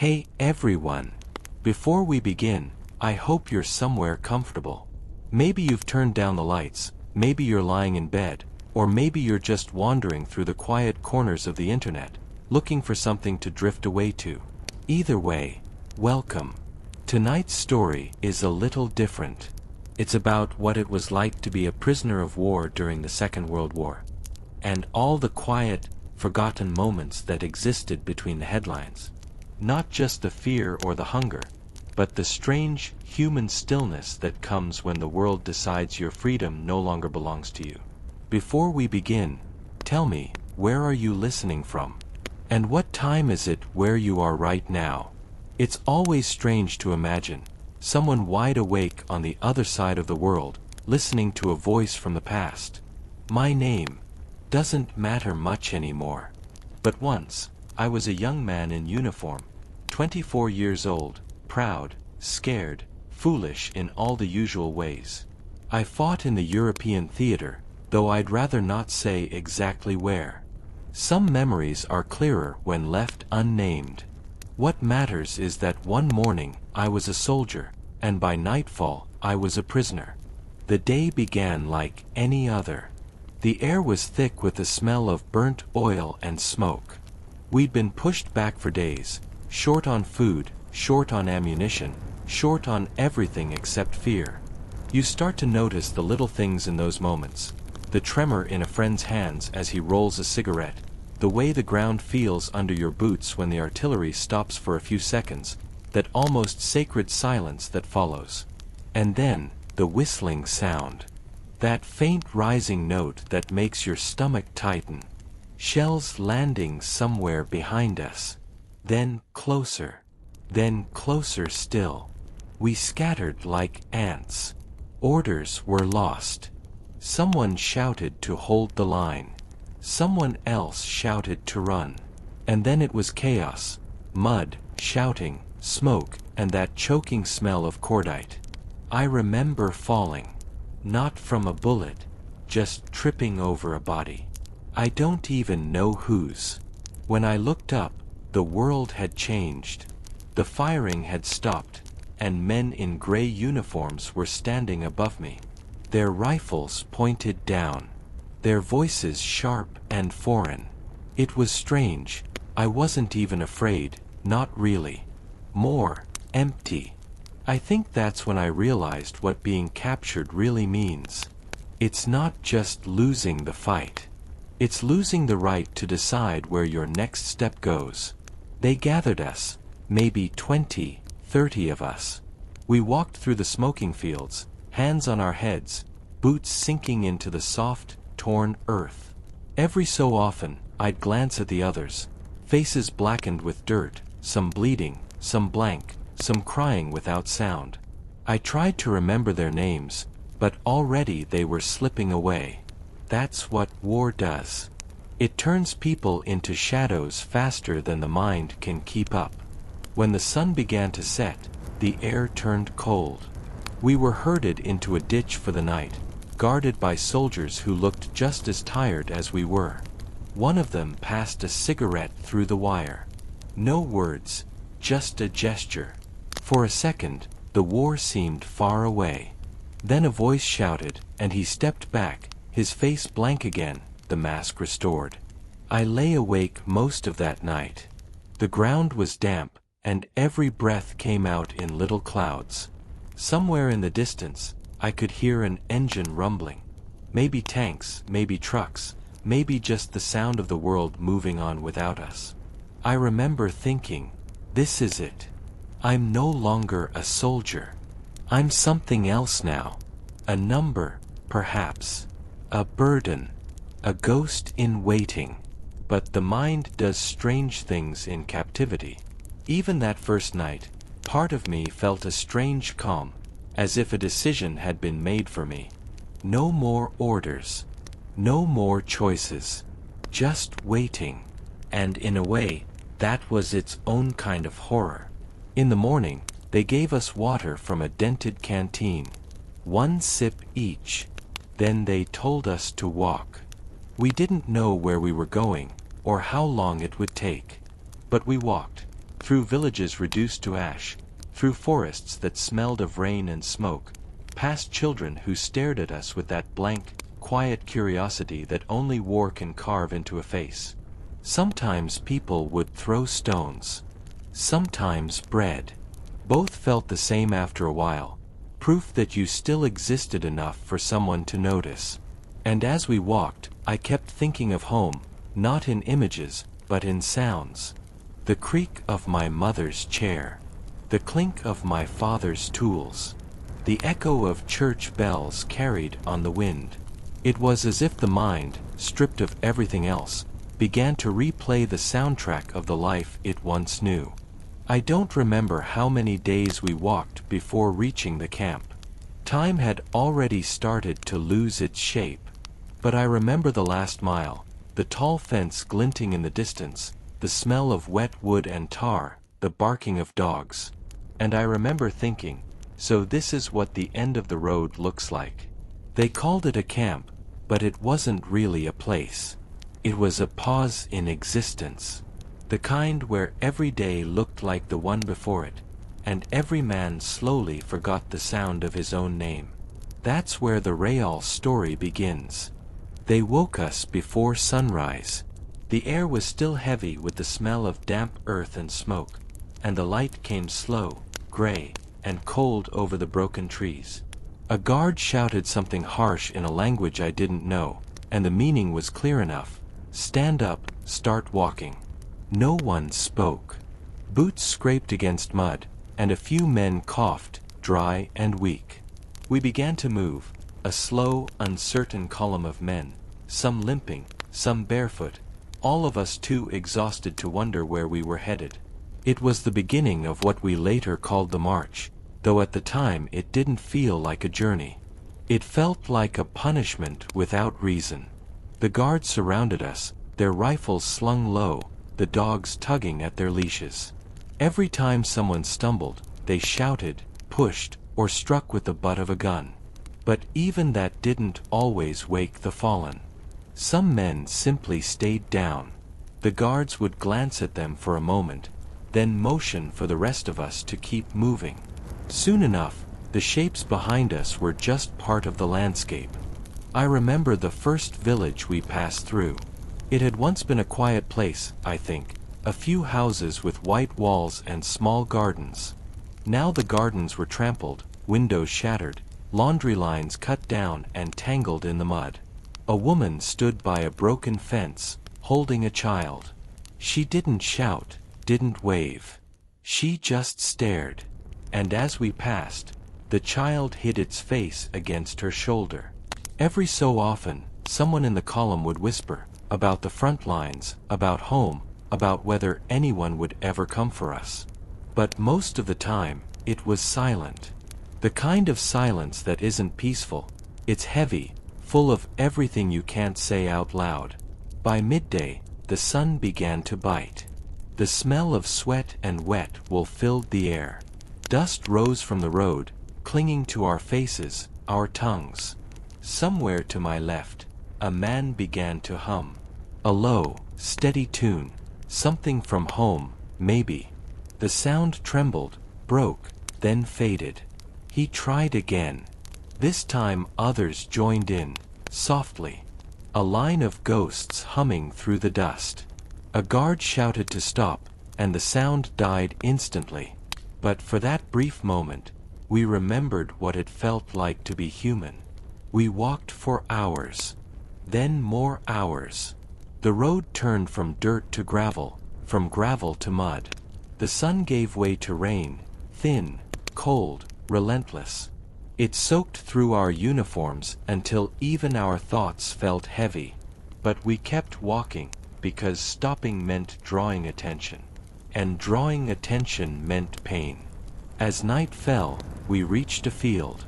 Hey everyone! Before we begin, I hope you're somewhere comfortable. Maybe you've turned down the lights, maybe you're lying in bed, or maybe you're just wandering through the quiet corners of the internet, looking for something to drift away to. Either way, welcome. Tonight's story is a little different. It's about what it was like to be a prisoner of war during the Second World War. And all the quiet, forgotten moments that existed between the headlines. Not just the fear or the hunger, but the strange, human stillness that comes when the world decides your freedom no longer belongs to you. Before we begin, tell me, where are you listening from? And what time is it where you are right now? It's always strange to imagine someone wide awake on the other side of the world, listening to a voice from the past. My name doesn't matter much anymore. But once, I was a young man in uniform, 24 years old, proud, scared, foolish in all the usual ways. I fought in the European theater, though I'd rather not say exactly where. Some memories are clearer when left unnamed. What matters is that one morning, I was a soldier, and by nightfall, I was a prisoner. The day began like any other. The air was thick with the smell of burnt oil and smoke. We'd been pushed back for days, short on food, short on ammunition, short on everything except fear. You start to notice the little things in those moments. The tremor in a friend's hands as he rolls a cigarette, the way the ground feels under your boots when the artillery stops for a few seconds, that almost sacred silence that follows. And then, the whistling sound. That faint rising note that makes your stomach tighten. Shells landing somewhere behind us. Then closer still. We scattered like ants. Orders were lost. Someone shouted to hold the line. Someone else shouted to run. And then it was chaos. Mud, shouting, smoke, and that choking smell of cordite. I remember falling. Not from a bullet, just tripping over a body. I don't even know whose. When I looked up, the world had changed. The firing had stopped, and men in gray uniforms were standing above me. Their rifles pointed down. Their voices sharp and foreign. It was strange. I wasn't even afraid, not really. More empty. I think that's when I realized what being captured really means. It's not just losing the fight. It's losing the right to decide where your next step goes. They gathered us, maybe 20, 30 of us. We walked through the smoking fields, hands on our heads, boots sinking into the soft, torn earth. Every so often, I'd glance at the others, faces blackened with dirt, some bleeding, some blank, some crying without sound. I tried to remember their names, but already they were slipping away. That's what war does. It turns people into shadows faster than the mind can keep up. When the sun began to set, the air turned cold. We were herded into a ditch for the night, guarded by soldiers who looked just as tired as we were. One of them passed a cigarette through the wire. No words, just a gesture. For a second, the war seemed far away. Then a voice shouted, and he stepped back, his face blank again, the mask restored. I lay awake most of that night. The ground was damp, and every breath came out in little clouds. Somewhere in the distance, I could hear an engine rumbling. Maybe tanks, maybe trucks, maybe just the sound of the world moving on without us. I remember thinking, this is it. I'm no longer a soldier. I'm something else now. A number, perhaps. A burden. A ghost in waiting. But the mind does strange things in captivity. Even that first night, part of me felt a strange calm, as if a decision had been made for me. No more orders. No more choices. Just waiting. And in a way, that was its own kind of horror. In the morning, they gave us water from a dented canteen. 1 sip each. Then they told us to walk. We didn't know where we were going, or how long it would take. But we walked. through villages reduced to ash, through forests that smelled of rain and smoke, past children who stared at us with that blank, quiet curiosity that only war can carve into a face. Sometimes people would throw stones. Sometimes bread. Both felt the same after a while, proof that you still existed enough for someone to notice. And as we walked, I kept thinking of home, not in images, but in sounds. The creak of my mother's chair. The clink of my father's tools. The echo of church bells carried on the wind. It was as if the mind, stripped of everything else, began to replay the soundtrack of the life it once knew. I don't remember how many days we walked before reaching the camp. Time had already started to lose its shape. But I remember the last mile, the tall fence glinting in the distance, the smell of wet wood and tar, the barking of dogs. And I remember thinking, so this is what the end of the road looks like. They called it a camp, but it wasn't really a place. It was a pause in existence. The kind where every day looked like the one before it, and every man slowly forgot the sound of his own name. That's where the WWII story begins. They woke us before sunrise. The air was still heavy with the smell of damp earth and smoke, and the light came slow, gray, and cold over the broken trees. A guard shouted something harsh in a language I didn't know, and the meaning was clear enough. Stand up, start walking. No one spoke. Boots scraped against mud, and a few men coughed, dry and weak. We began to move, a slow, uncertain column of men, some limping, some barefoot, all of us too exhausted to wonder where we were headed. It was the beginning of what we later called the march, though at the time it didn't feel like a journey. It felt like a punishment without reason. The guards surrounded us, their rifles slung low, the dogs tugging at their leashes. Every time someone stumbled, they shouted, pushed, or struck with the butt of a gun. But even that didn't always wake the fallen. Some men simply stayed down. The guards would glance at them for a moment, then motion for the rest of us to keep moving. Soon enough, the shapes behind us were just part of the landscape. I remember the first village we passed through. It had once been a quiet place, I think, a few houses with white walls and small gardens. Now the gardens were trampled, windows shattered, laundry lines cut down and tangled in the mud. A woman stood by a broken fence, holding a child. She didn't shout, didn't wave. She just stared. And as we passed, the child hid its face against her shoulder. Every so often, someone in the column would whisper, about the front lines, about home, about whether anyone would ever come for us. But most of the time, it was silent. The kind of silence that isn't peaceful. It's heavy, full of everything you can't say out loud. By midday, the sun began to bite. The smell of sweat and wet wool filled the air. Dust rose from the road, clinging to our faces, our tongues. Somewhere to my left, a man began to hum. A low, steady tune, something from home, maybe. The sound trembled, broke, then faded. He tried again. This time others joined in, softly. A line of ghosts humming through the dust. A guard shouted to stop, and the sound died instantly. But for that brief moment, we remembered what it felt like to be human. We walked for hours. Then more hours. The road turned from dirt to gravel, from gravel to mud. The sun gave way to rain, thin, cold, relentless. It soaked through our uniforms until even our thoughts felt heavy. But we kept walking, because stopping meant drawing attention. And drawing attention meant pain. As night fell, we reached a field.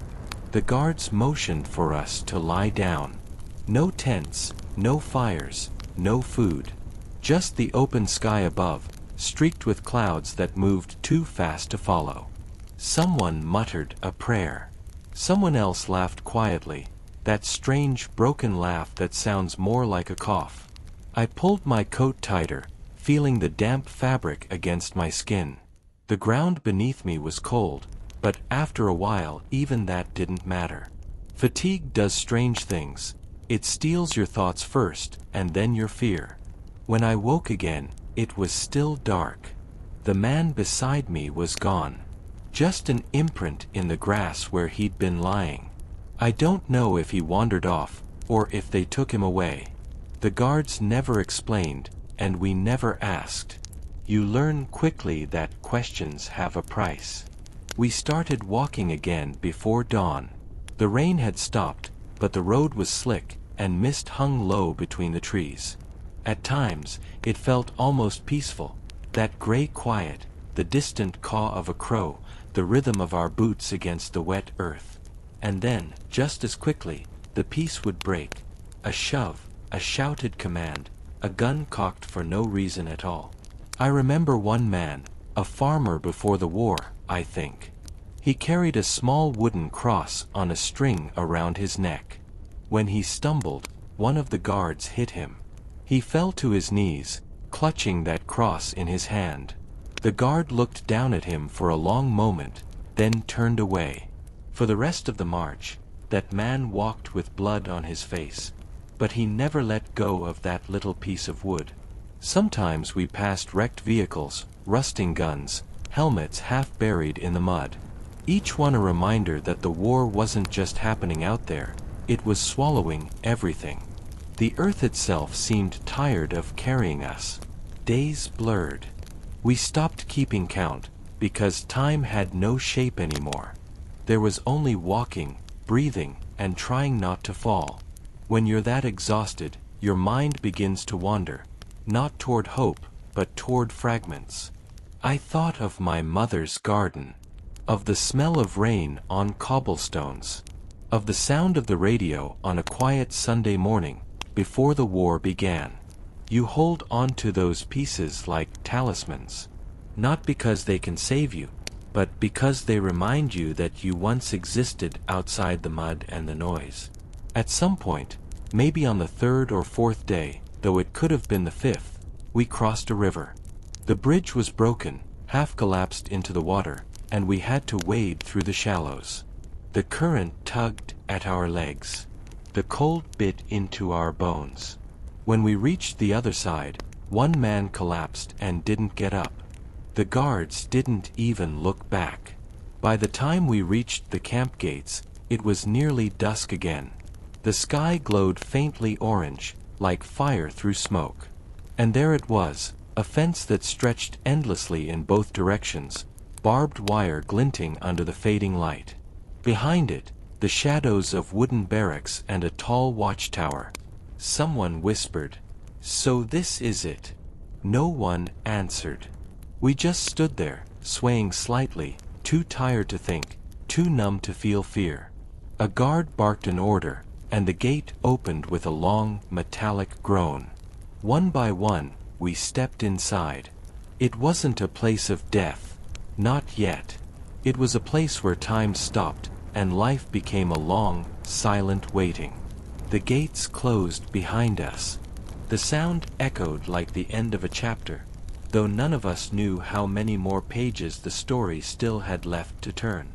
The guards motioned for us to lie down. No tents, no fires, no food. Just the open sky above, streaked with clouds that moved too fast to follow. Someone muttered a prayer. Someone else laughed quietly, that strange broken laugh that sounds more like a cough. I pulled my coat tighter, feeling the damp fabric against my skin. The ground beneath me was cold, but after a while even that didn't matter. Fatigue does strange things. It steals your thoughts first, and then your fear. When I woke again, it was still dark. The man beside me was gone. Just an imprint in the grass where he'd been lying. I don't know if he wandered off, or if they took him away. The guards never explained, and we never asked. You learn quickly that questions have a price. We started walking again before dawn. The rain had stopped, but the road was slick, and mist hung low between the trees. At times, it felt almost peaceful, that gray quiet, the distant caw of a crow, the rhythm of our boots against the wet earth. And then, just as quickly, the peace would break. A shove, a shouted command, a gun cocked for no reason at all. I remember one man, a farmer before the war, I think. He carried a small wooden cross on a string around his neck. When he stumbled, one of the guards hit him. He fell to his knees, clutching that cross in his hand. The guard looked down at him for a long moment, then turned away. For the rest of the march, that man walked with blood on his face. But he never let go of that little piece of wood. Sometimes we passed wrecked vehicles, rusting guns, helmets half buried in the mud. Each one a reminder that the war wasn't just happening out there, it was swallowing everything. The earth itself seemed tired of carrying us. Days blurred. We stopped keeping count, because time had no shape anymore. There was only walking, breathing, and trying not to fall. When you're that exhausted, your mind begins to wander, not toward hope, but toward fragments. I thought of my mother's garden, of the smell of rain on cobblestones, of the sound of the radio on a quiet Sunday morning before the war began. You hold on to those pieces like talismans, not because they can save you, but because they remind you that you once existed outside the mud and the noise. At some point, maybe on the third or fourth day, though it could have been the fifth, we crossed a river. The bridge was broken, half collapsed into the water, and we had to wade through the shallows. The current tugged at our legs. The cold bit into our bones. When we reached the other side, one man collapsed and didn't get up. The guards didn't even look back. By the time we reached the camp gates, it was nearly dusk again. The sky glowed faintly orange, like fire through smoke. And there it was, a fence that stretched endlessly in both directions, barbed wire glinting under the fading light. Behind it, the shadows of wooden barracks and a tall watchtower. Someone whispered, "So this is it." No one answered. We just stood there, swaying slightly, too tired to think, too numb to feel fear. A guard barked an order, and the gate opened with a long, metallic groan. One by one, we stepped inside. It wasn't a place of death. Not yet. It was a place where time stopped, and life became a long, silent waiting. The gates closed behind us. The sound echoed like the end of a chapter, though none of us knew how many more pages the story still had left to turn.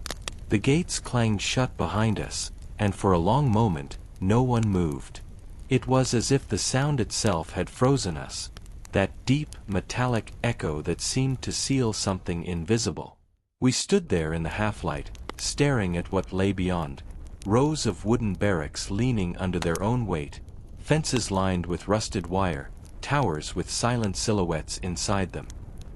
The gates clanged shut behind us, and for a long moment, no one moved. It was as if the sound itself had frozen us, that deep, metallic echo that seemed to seal something invisible. We stood there in the half-light, staring at what lay beyond. Rows of wooden barracks leaning under their own weight, fences lined with rusted wire, towers with silent silhouettes inside them.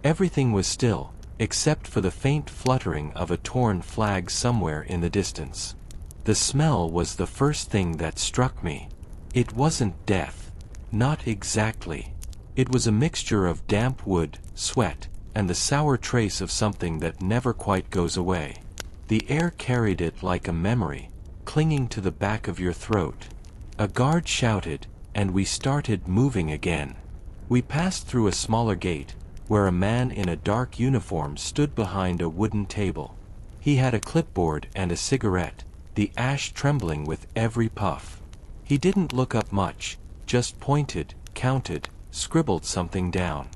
Everything was still, except for the faint fluttering of a torn flag somewhere in the distance. The smell was the first thing that struck me. It wasn't death. Not exactly. It was a mixture of damp wood, sweat, and the sour trace of something that never quite goes away. The air carried it like a memory, clinging to the back of your throat. A guard shouted, and we started moving again. We passed through a smaller gate, where a man in a dark uniform stood behind a wooden table. He had a clipboard and a cigarette, the ash trembling with every puff. He didn't look up much, just pointed, counted, scribbled something down.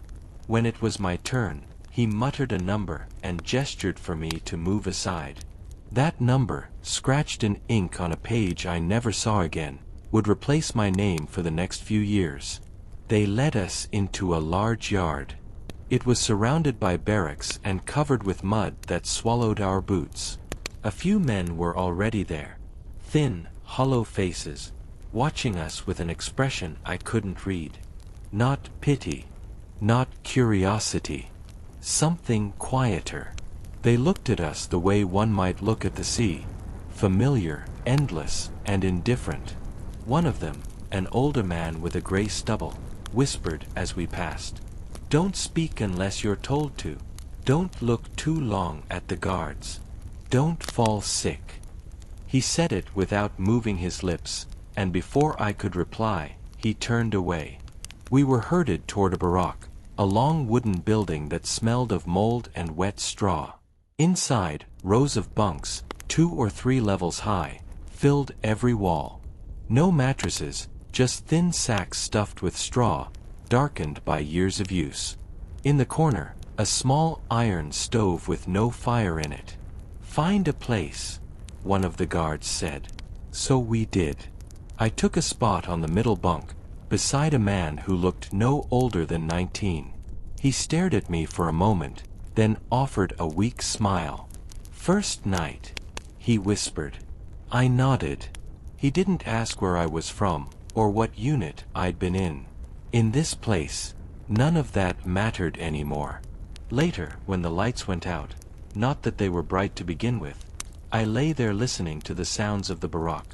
When it was my turn, he muttered a number and gestured for me to move aside. That number, scratched in ink on a page I never saw again, would replace my name for the next few years. They led us into a large yard. It was surrounded by barracks and covered with mud that swallowed our boots. A few men were already there, thin, hollow faces, watching us with an expression I couldn't read. Not pity, not curiosity, something quieter. They looked at us the way one might look at the sea, familiar, endless, and indifferent. One of them, an older man with a gray stubble, whispered as we passed, "Don't speak unless you're told to. Don't look too long at the guards. Don't fall sick." He said it without moving his lips, and before I could reply, he turned away. We were herded toward a barrack, a long wooden building that smelled of mold and wet straw. Inside, rows of bunks, 2 or 3 levels high, filled every wall. No mattresses, just thin sacks stuffed with straw, darkened by years of use. In the corner, a small iron stove with no fire in it. "Find a place," one of the guards said. So we did. I took a spot on the middle bunk, beside a man who looked no older than 19. He stared at me for a moment, then offered a weak smile. "First night," he whispered. I nodded. He didn't ask where I was from, or what unit I'd been in. In this place, none of that mattered anymore. Later, when the lights went out, not that they were bright to begin with, I lay there listening to the sounds of the barack.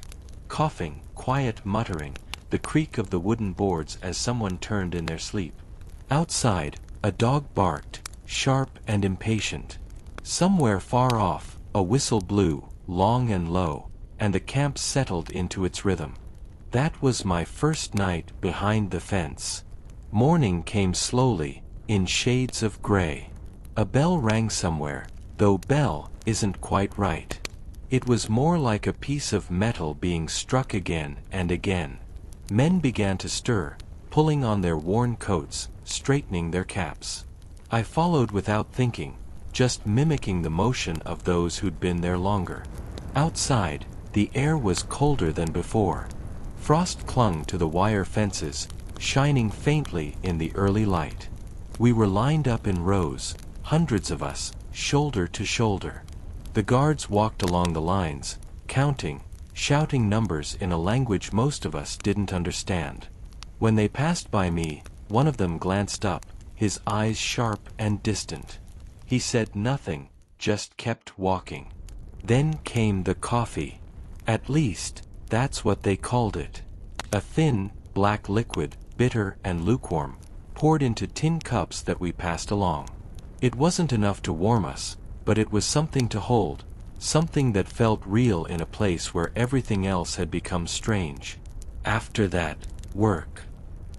Coughing, quiet muttering, the creak of the wooden boards as someone turned in their sleep. Outside, a dog barked, sharp and impatient. Somewhere far off, a whistle blew, long and low, and the camp settled into its rhythm. That was my first night behind the fence. Morning came slowly, in shades of gray. A bell rang somewhere, though bell isn't quite right. It was more like a piece of metal being struck again and again. Men began to stir, pulling on their worn coats, straightening their caps. I followed without thinking, just mimicking the motion of those who'd been there longer. Outside, the air was colder than before. Frost clung to the wire fences, shining faintly in the early light. We were lined up in rows, hundreds of us, shoulder to shoulder. The guards walked along the lines, counting, shouting numbers in a language most of us didn't understand. When they passed by me, one of them glanced up, his eyes sharp and distant. He said nothing, just kept walking. Then came the coffee. At least, that's what they called it. A thin, black liquid, bitter and lukewarm, poured into tin cups that we passed along. It wasn't enough to warm us, but it was something to hold, something that felt real in a place where everything else had become strange. After that, work.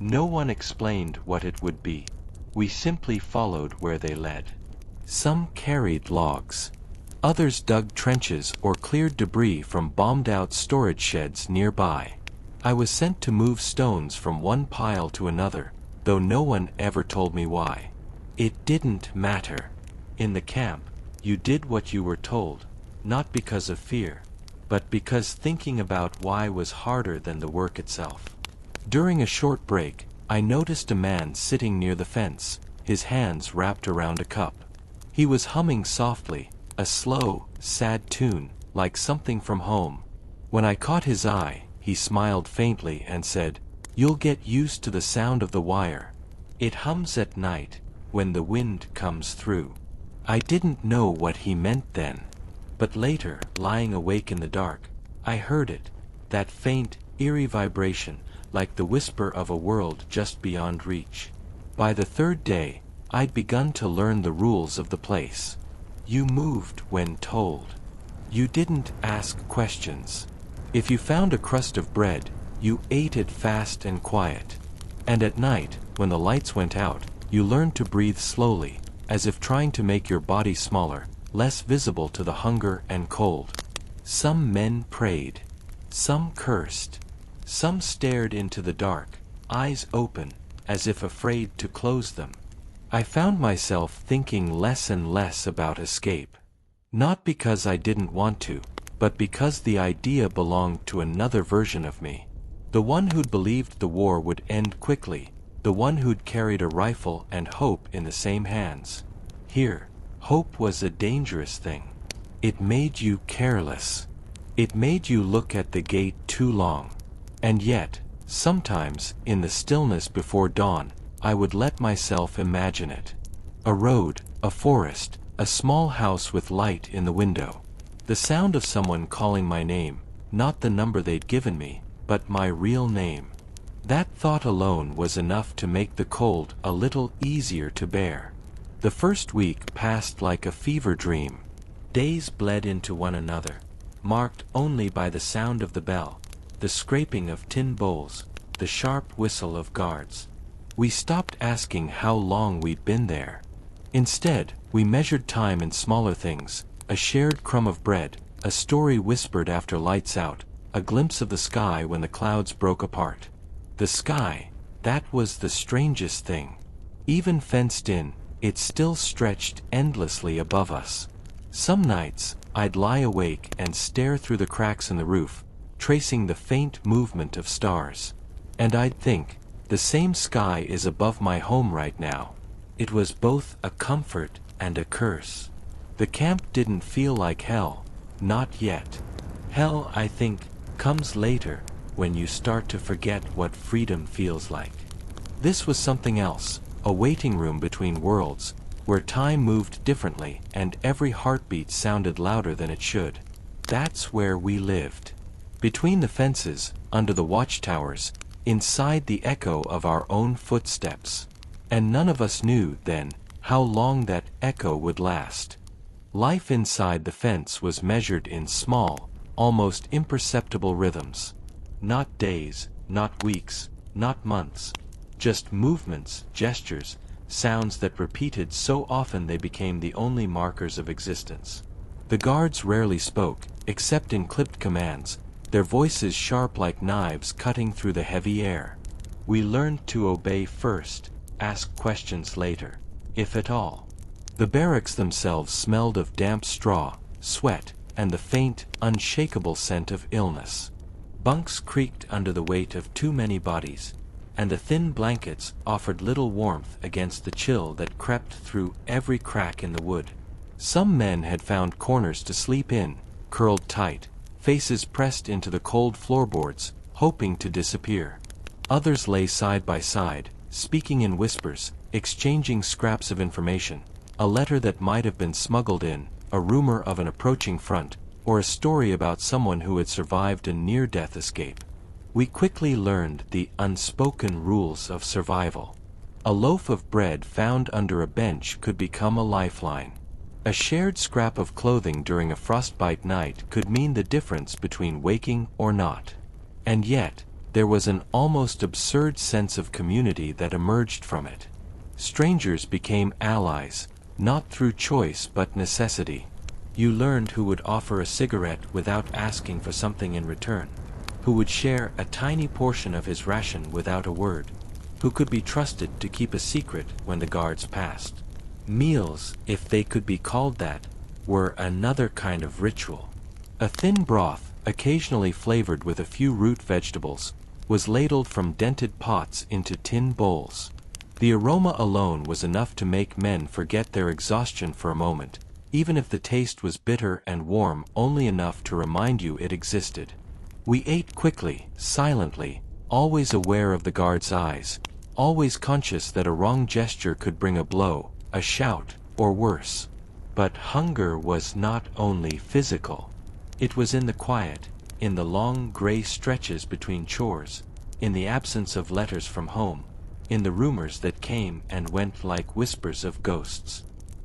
No one explained what it would be. We simply followed where they led. Some carried logs. Others dug trenches or cleared debris from bombed-out storage sheds nearby. I was sent to move stones from one pile to another, though no one ever told me why. It didn't matter. In the camp, you did what you were told, not because of fear, but because thinking about why was harder than the work itself. During a short break, I noticed a man sitting near the fence, his hands wrapped around a cup. He was humming softly, a slow, sad tune, like something from home. When I caught his eye, he smiled faintly and said, "You'll get used to the sound of the wire. It hums at night, when the wind comes through." I didn't know what he meant then, but later, lying awake in the dark, I heard it, that faint, eerie vibration, like the whisper of a world just beyond reach. By the third day, I'd begun to learn the rules of the place. You moved when told. You didn't ask questions. If you found a crust of bread, you ate it fast and quiet. And at night, when the lights went out, you learned to breathe slowly, as if trying to make your body smaller, less visible to the hunger and cold. Some men prayed. Some cursed. Some stared into the dark, eyes open, as if afraid to close them. I found myself thinking less and less about escape. Not because I didn't want to, but because the idea belonged to another version of me. The one who'd believed the war would end quickly, the one who'd carried a rifle and hope in the same hands. Here, hope was a dangerous thing. It made you careless. It made you look at the gate too long. And yet, sometimes, in the stillness before dawn, I would let myself imagine it. A road, a forest, a small house with light in the window. The sound of someone calling my name, not the number they'd given me, but my real name. That thought alone was enough to make the cold a little easier to bear. The first week passed like a fever dream. Days bled into one another, marked only by the sound of the bell, the scraping of tin bowls, the sharp whistle of guards. We stopped asking how long we'd been there. Instead, we measured time in smaller things, a shared crumb of bread, a story whispered after lights out, a glimpse of the sky when the clouds broke apart. The sky, that was the strangest thing. Even fenced in, it still stretched endlessly above us. Some nights, I'd lie awake and stare through the cracks in the roof, tracing the faint movement of stars. And I'd think, the same sky is above my home right now. It was both a comfort and a curse. The camp didn't feel like hell, not yet. Hell, I think, comes later, when you start to forget what freedom feels like. This was something else, a waiting room between worlds, where time moved differently and every heartbeat sounded louder than it should. That's where we lived. Between the fences, under the watchtowers, inside the echo of our own footsteps. And none of us knew, then, how long that echo would last. Life inside the fence was measured in small, almost imperceptible rhythms. Not days, not weeks, not months. Just movements, gestures, sounds that repeated so often they became the only markers of existence. The guards rarely spoke, except in clipped commands, their voices sharp like knives cutting through the heavy air. We learned to obey first, ask questions later, if at all. The barracks themselves smelled of damp straw, sweat, and the faint, unshakable scent of illness. Bunks creaked under the weight of too many bodies, and the thin blankets offered little warmth against the chill that crept through every crack in the wood. Some men had found corners to sleep in, curled tight, faces pressed into the cold floorboards, hoping to disappear. Others lay side by side, speaking in whispers, exchanging scraps of information, a letter that might have been smuggled in, a rumor of an approaching front, or a story about someone who had survived a near-death escape. We quickly learned the unspoken rules of survival. A loaf of bread found under a bench could become a lifeline. A shared scrap of clothing during a frostbite night could mean the difference between waking or not. And yet, there was an almost absurd sense of community that emerged from it. Strangers became allies, not through choice but necessity. You learned who would offer a cigarette without asking for something in return, who would share a tiny portion of his ration without a word, who could be trusted to keep a secret when the guards passed. Meals, if they could be called that, were another kind of ritual. A thin broth, occasionally flavored with a few root vegetables, was ladled from dented pots into tin bowls. The aroma alone was enough to make men forget their exhaustion for a moment, even if the taste was bitter and warm only enough to remind you it existed. We ate quickly, silently, always aware of the guard's eyes, always conscious that a wrong gesture could bring a blow, a shout, or worse. But hunger was not only physical. It was in the quiet, in the long gray stretches between chores, in the absence of letters from home, in the rumors that came and went like whispers of ghosts.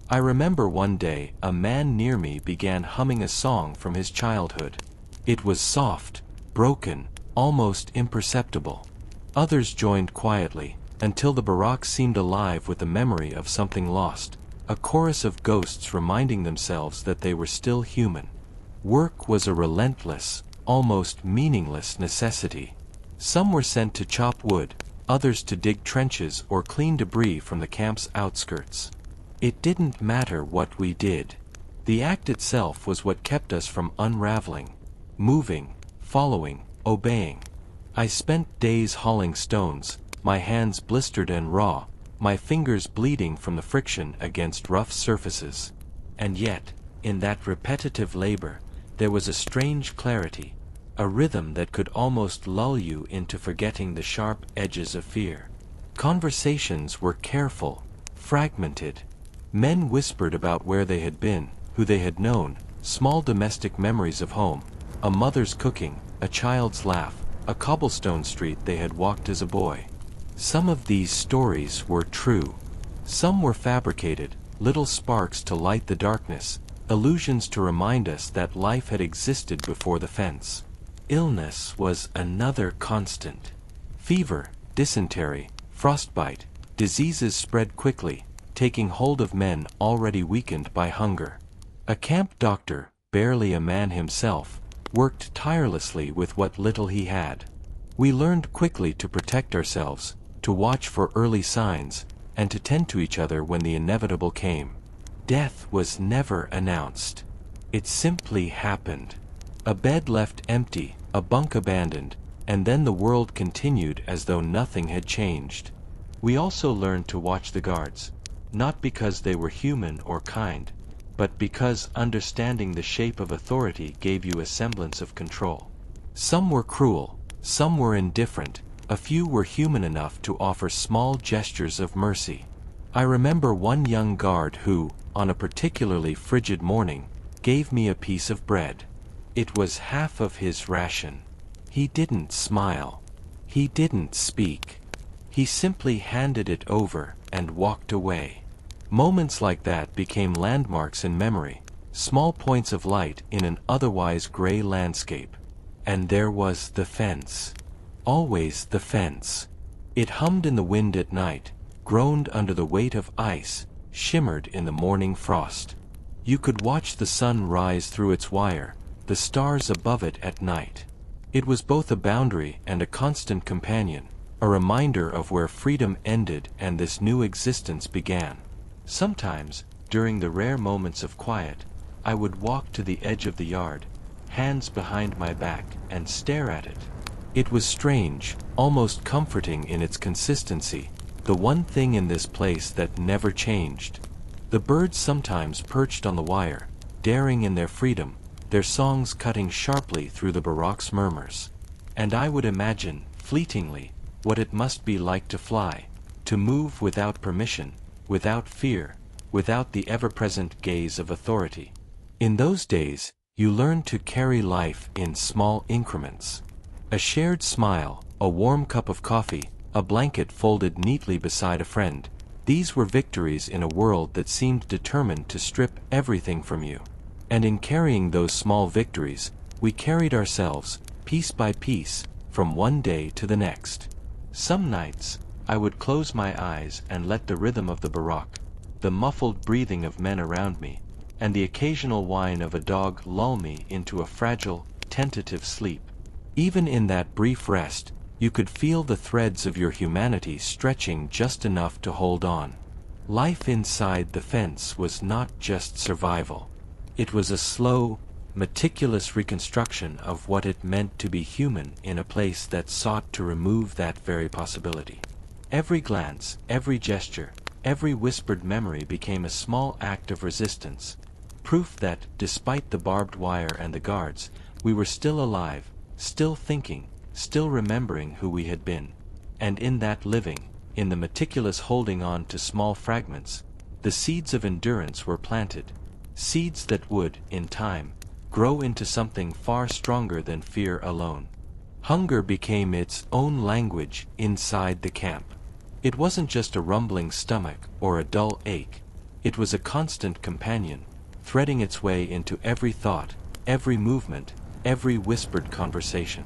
I remember one day a man near me began humming a song from his childhood. It was soft, broken, almost imperceptible. Others joined quietly, until the barracks seemed alive with the memory of something lost, a chorus of ghosts reminding themselves that they were still human. Work was a relentless, almost meaningless necessity. Some were sent to chop wood, others to dig trenches or clean debris from the camp's outskirts. It didn't matter what we did. The act itself was what kept us from unraveling, moving, following, obeying. I spent days hauling stones, my hands blistered and raw, my fingers bleeding from the friction against rough surfaces. And yet, in that repetitive labor, there was a strange clarity, a rhythm that could almost lull you into forgetting the sharp edges of fear. Conversations were careful, fragmented. Men whispered about where they had been, who they had known, small domestic memories of home, a mother's cooking, a child's laugh, a cobblestone street they had walked as a boy. Some of these stories were true. Some were fabricated, little sparks to light the darkness, illusions to remind us that life had existed before the fence. Illness was another constant. Fever, dysentery, frostbite, diseases spread quickly, taking hold of men already weakened by hunger. A camp doctor, barely a man himself, worked tirelessly with what little he had. We learned quickly to protect ourselves, to watch for early signs, and to tend to each other when the inevitable came. Death was never announced. It simply happened. A bed left empty, a bunk abandoned, and then the world continued as though nothing had changed. We also learned to watch the guards, not because they were human or kind, but because understanding the shape of authority gave you a semblance of control. Some were cruel, some were indifferent, a few were human enough to offer small gestures of mercy. I remember one young guard who, on a particularly frigid morning, gave me a piece of bread. It was half of his ration. He didn't smile. He didn't speak. He simply handed it over and walked away. Moments like that became landmarks in memory, small points of light in an otherwise gray landscape. And there was the fence. Always the fence. It hummed in the wind at night, groaned under the weight of ice, shimmered in the morning frost. You could watch the sun rise through its wire, the stars above it at night. It was both a boundary and a constant companion, a reminder of where freedom ended and this new existence began. Sometimes, during the rare moments of quiet, I would walk to the edge of the yard, hands behind my back, and stare at it. It was strange, almost comforting in its consistency, the one thing in this place that never changed. The birds sometimes perched on the wire, daring in their freedom, their songs cutting sharply through the Barracks murmurs. And I would imagine, fleetingly, what it must be like to fly, to move without permission, without fear, without the ever-present gaze of authority. In those days, you learned to carry life in small increments. A shared smile, a warm cup of coffee, a blanket folded neatly beside a friend. These were victories in a world that seemed determined to strip everything from you. And in carrying those small victories, we carried ourselves, piece by piece, from one day to the next. Some nights, I would close my eyes and let the rhythm of the barack, the muffled breathing of men around me, and the occasional whine of a dog lull me into a fragile, tentative sleep. Even in that brief rest, you could feel the threads of your humanity stretching just enough to hold on. Life inside the fence was not just survival. It was a slow, meticulous reconstruction of what it meant to be human in a place that sought to remove that very possibility. Every glance, every gesture, every whispered memory became a small act of resistance, proof that, despite the barbed wire and the guards, we were still alive, still thinking, still remembering who we had been. And in that living, in the meticulous holding on to small fragments, the seeds of endurance were planted, seeds that would, in time, grow into something far stronger than fear alone. Hunger became its own language inside the camp. It wasn't just a rumbling stomach or a dull ache. It was a constant companion, threading its way into every thought, every movement, every whispered conversation.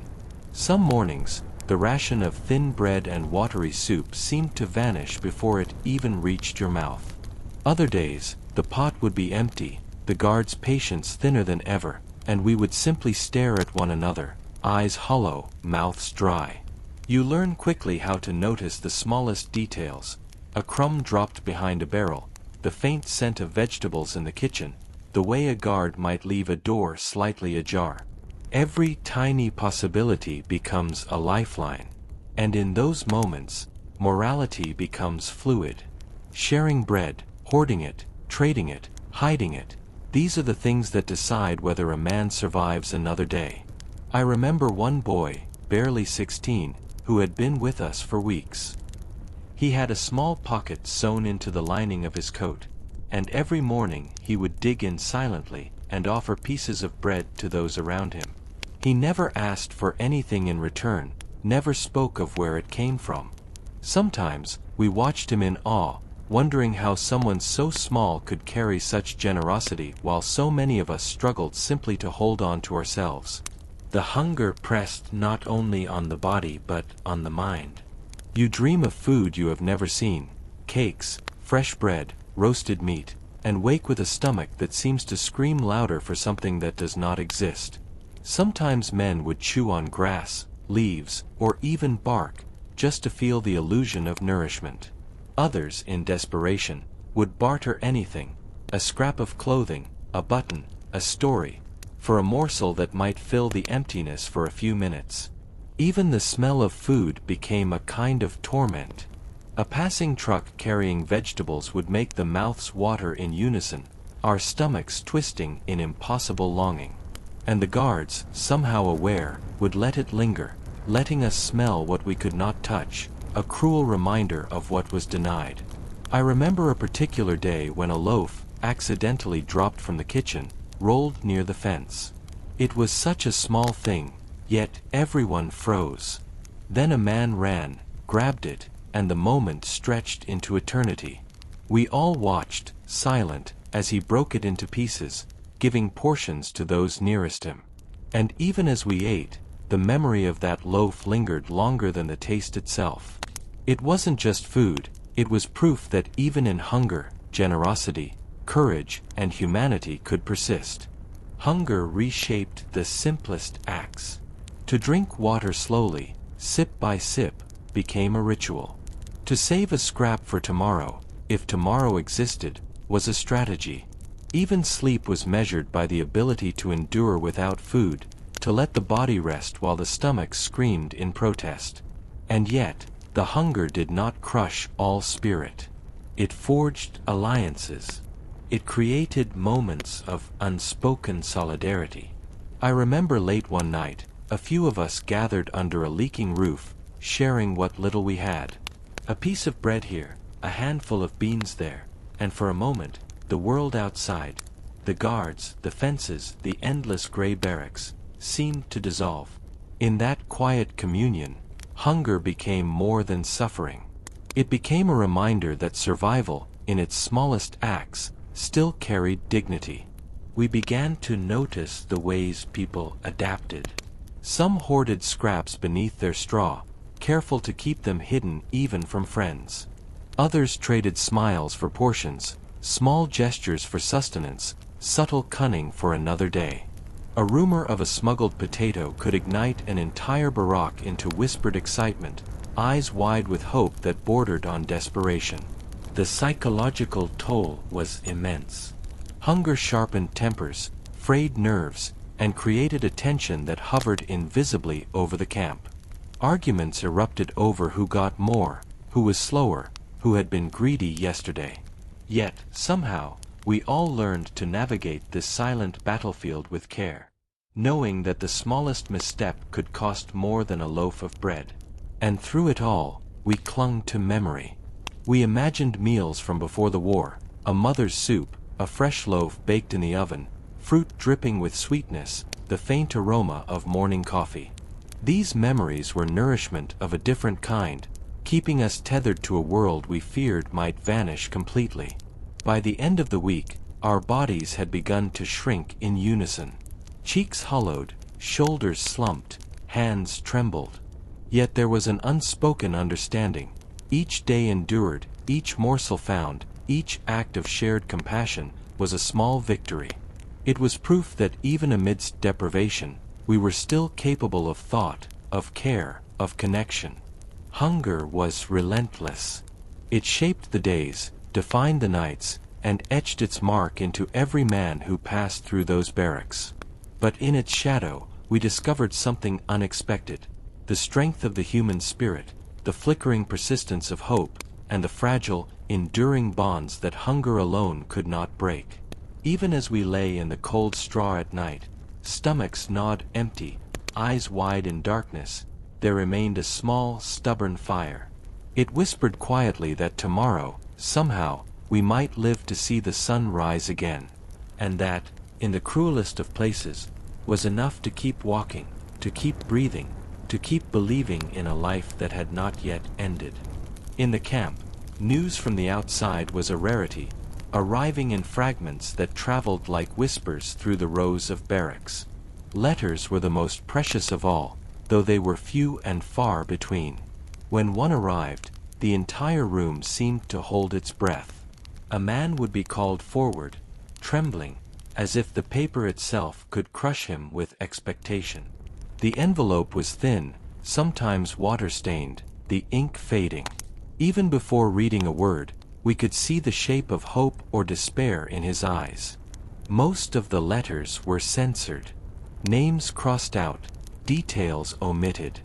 Some mornings, the ration of thin bread and watery soup seemed to vanish before it even reached your mouth. Other days, the pot would be empty, the guard's patience thinner than ever, and we would simply stare at one another, eyes hollow, mouths dry. You learn quickly how to notice the smallest details: a crumb dropped behind a barrel, the faint scent of vegetables in the kitchen, the way a guard might leave a door slightly ajar. Every tiny possibility becomes a lifeline. And in those moments, morality becomes fluid. Sharing bread, hoarding it, trading it, hiding it, these are the things that decide whether a man survives another day. I remember one boy, barely 16, who had been with us for weeks. He had a small pocket sewn into the lining of his coat, and every morning he would dig in silently and offer pieces of bread to those around him. He never asked for anything in return, never spoke of where it came from. Sometimes, we watched him in awe, wondering how someone so small could carry such generosity while so many of us struggled simply to hold on to ourselves. The hunger pressed not only on the body but on the mind. You dream of food you have never seen: cakes, fresh bread, roasted meat, and wake with a stomach that seems to scream louder for something that does not exist. Sometimes men would chew on grass, leaves, or even bark, just to feel the illusion of nourishment. Others, in desperation, would barter anything: a scrap of clothing, a button, a story, for a morsel that might fill the emptiness for a few minutes. Even the smell of food became a kind of torment. A passing truck carrying vegetables would make the mouths water in unison, our stomachs twisting in impossible longing. And the guards, somehow aware, would let it linger, letting us smell what we could not touch, a cruel reminder of what was denied. I remember a particular day when a loaf, accidentally dropped from the kitchen, rolled near the fence. It was such a small thing, yet everyone froze. Then a man ran, grabbed it, and the moment stretched into eternity. We all watched, silent, as he broke it into pieces, giving portions to those nearest him. And even as we ate, the memory of that loaf lingered longer than the taste itself. It wasn't just food, it was proof that even in hunger, generosity, courage, and humanity could persist. Hunger reshaped the simplest acts. To drink water slowly, sip by sip, became a ritual. To save a scrap for tomorrow, if tomorrow existed, was a strategy. Even sleep was measured by the ability to endure without food, to let the body rest while the stomach screamed in protest. And yet, the hunger did not crush all spirit. It forged alliances. It created moments of unspoken solidarity. I remember late one night, a few of us gathered under a leaking roof, sharing what little we had. A piece of bread here, a handful of beans there, and for a moment, the world outside, the guards, the fences, the endless gray barracks, seemed to dissolve. In that quiet communion, hunger became more than suffering. It became a reminder that survival, in its smallest acts, still carried dignity. We began to notice the ways people adapted. Some hoarded scraps beneath their straw, careful to keep them hidden even from friends. Others traded smiles for portions, small gestures for sustenance, subtle cunning for another day. A rumor of a smuggled potato could ignite an entire barrack into whispered excitement, eyes wide with hope that bordered on desperation. The psychological toll was immense. Hunger sharpened tempers, frayed nerves, and created a tension that hovered invisibly over the camp. Arguments erupted over who got more, who was slower, who had been greedy yesterday. Yet, somehow, we all learned to navigate this silent battlefield with care, knowing that the smallest misstep could cost more than a loaf of bread. And through it all, we clung to memory. We imagined meals from before the war, a mother's soup, a fresh loaf baked in the oven, fruit dripping with sweetness, the faint aroma of morning coffee. These memories were nourishment of a different kind, keeping us tethered to a world we feared might vanish completely. By the end of the week, our bodies had begun to shrink in unison. Cheeks hollowed, shoulders slumped, hands trembled. Yet there was an unspoken understanding. Each day endured, each morsel found, each act of shared compassion was a small victory. It was proof that even amidst deprivation, we were still capable of thought, of care, of connection. Hunger was relentless. It shaped the days, defined the nights, and etched its mark into every man who passed through those barracks. But in its shadow, we discovered something unexpected: the strength of the human spirit, the flickering persistence of hope, and the fragile, enduring bonds that hunger alone could not break. Even as we lay in the cold straw at night, stomachs gnawed empty, eyes wide in darkness, there remained a small, stubborn fire. It whispered quietly that tomorrow, somehow, we might live to see the sun rise again, and that, in the cruelest of places, was enough to keep walking, to keep breathing, to keep believing in a life that had not yet ended. In the camp, news from the outside was a rarity, arriving in fragments that traveled like whispers through the rows of barracks. Letters were the most precious of all, though they were few and far between. When one arrived, the entire room seemed to hold its breath. A man would be called forward, trembling, as if the paper itself could crush him with expectation. The envelope was thin, sometimes water-stained, the ink fading. Even before reading a word, we could see the shape of hope or despair in his eyes. Most of the letters were censored, names crossed out, details omitted.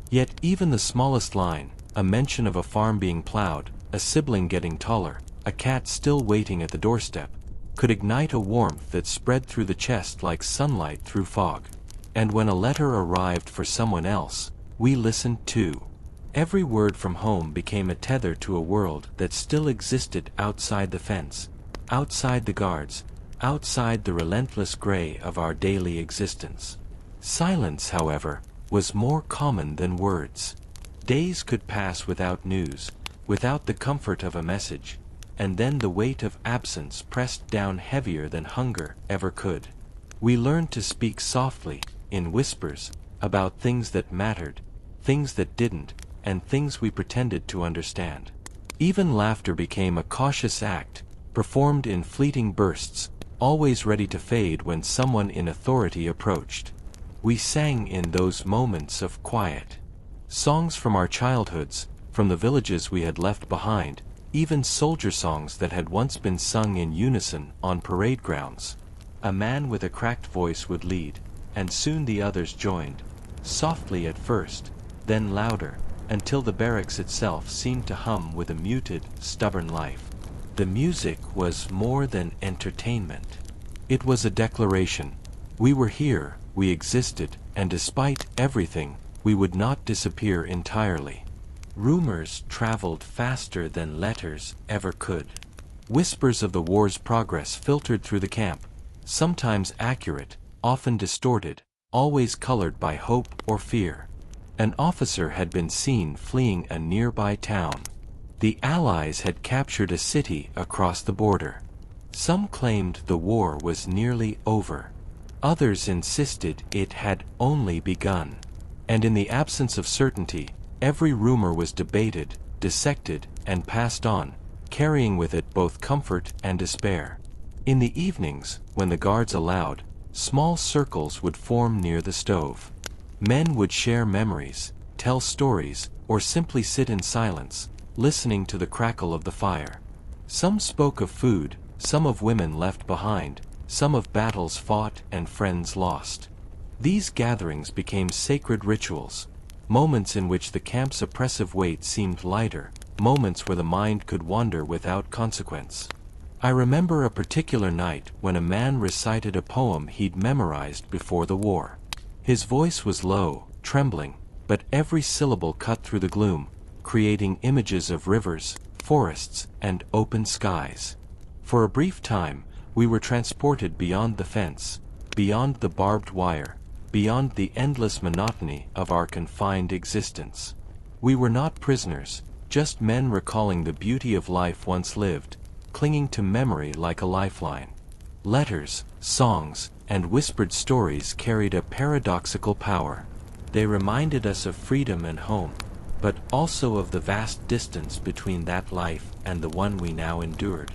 Yet even the smallest line, a mention of a farm being plowed, a sibling getting taller, a cat still waiting at the doorstep, could ignite a warmth that spread through the chest like sunlight through fog. And when a letter arrived for someone else, we listened too. Every word from home became a tether to a world that still existed outside the fence, outside the guards, outside the relentless gray of our daily existence. Silence, however, was more common than words. Days could pass without news, without the comfort of a message, and then the weight of absence pressed down heavier than hunger ever could. We learned to speak softly, in whispers, about things that mattered, things that didn't, and things we pretended to understand. Even laughter became a cautious act, performed in fleeting bursts, always ready to fade when someone in authority approached. We sang in those moments of quiet. Songs from our childhoods, from the villages we had left behind, even soldier songs that had once been sung in unison on parade grounds. A man with a cracked voice would lead, and soon the others joined, softly at first, then louder, until the barracks itself seemed to hum with a muted, stubborn life. The music was more than entertainment. It was a declaration. We were here, we existed, and despite everything, we would not disappear entirely. Rumors traveled faster than letters ever could. Whispers of the war's progress filtered through the camp, sometimes accurate, often distorted, always colored by hope or fear. An officer had been seen fleeing a nearby town. The Allies had captured a city across the border. Some claimed the war was nearly over. Others insisted it had only begun. And in the absence of certainty, every rumor was debated, dissected, and passed on, carrying with it both comfort and despair. In the evenings, when the guards allowed, small circles would form near the stove. Men would share memories, tell stories, or simply sit in silence, listening to the crackle of the fire. Some spoke of food, some of women left behind, some of battles fought and friends lost. These gatherings became sacred rituals, moments in which the camp's oppressive weight seemed lighter, moments where the mind could wander without consequence. I remember a particular night when a man recited a poem he'd memorized before the war. His voice was low, trembling, but every syllable cut through the gloom, creating images of rivers, forests, and open skies. For a brief time, we were transported beyond the fence, beyond the barbed wire, beyond the endless monotony of our confined existence. We were not prisoners, just men recalling the beauty of life once lived, clinging to memory like a lifeline. Letters, songs, and whispered stories carried a paradoxical power. They reminded us of freedom and home, but also of the vast distance between that life and the one we now endured.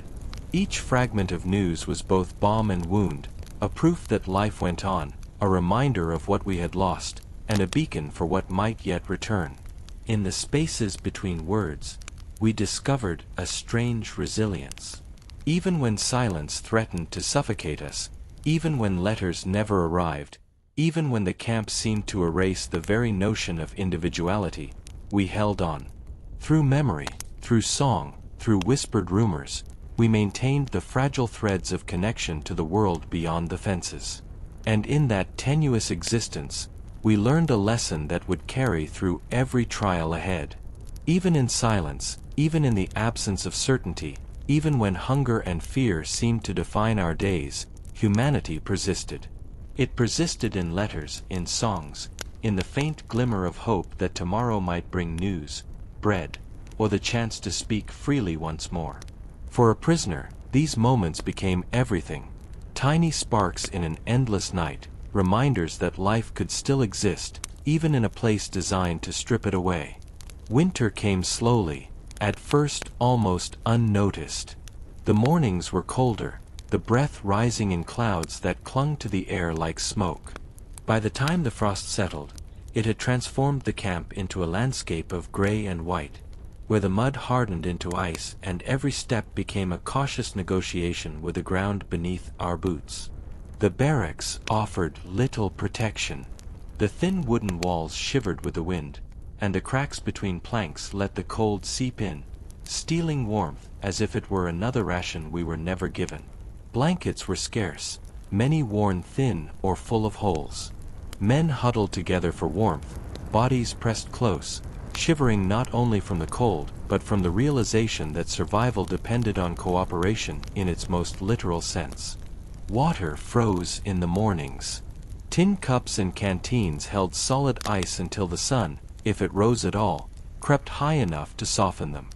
Each fragment of news was both balm and wound, a proof that life went on, a reminder of what we had lost, and a beacon for what might yet return. In the spaces between words, we discovered a strange resilience. Even when silence threatened to suffocate us, even when letters never arrived, even when the camp seemed to erase the very notion of individuality, we held on. Through memory, through song, through whispered rumors, we maintained the fragile threads of connection to the world beyond the fences. And in that tenuous existence, we learned a lesson that would carry through every trial ahead. Even in silence, even in the absence of certainty, even when hunger and fear seemed to define our days, humanity persisted. It persisted in letters, in songs, in the faint glimmer of hope that tomorrow might bring news, bread, or the chance to speak freely once more. For a prisoner, these moments became everything. Tiny sparks in an endless night, reminders that life could still exist, even in a place designed to strip it away. Winter came slowly, at first almost unnoticed. The mornings were colder, the breath rising in clouds that clung to the air like smoke. By the time the frost settled, it had transformed the camp into a landscape of gray and white, where the mud hardened into ice and every step became a cautious negotiation with the ground beneath our boots. The barracks offered little protection. The thin wooden walls shivered with the wind, and the cracks between planks let the cold seep in, stealing warmth as if it were another ration we were never given. Blankets were scarce, many worn thin or full of holes. Men huddled together for warmth, bodies pressed close, shivering not only from the cold but from the realization that survival depended on cooperation in its most literal sense. Water froze in the mornings. Tin cups and canteens held solid ice until the sun, if it rose at all, crept high enough to soften them.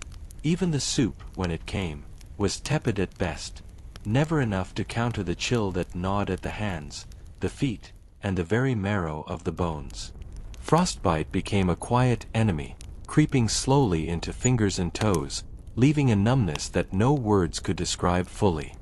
Even the soup, when it came, was tepid at best, never enough to counter the chill that gnawed at the hands, the feet, and the very marrow of the bones. Frostbite became a quiet enemy, creeping slowly into fingers and toes, leaving a numbness that no words could describe fully.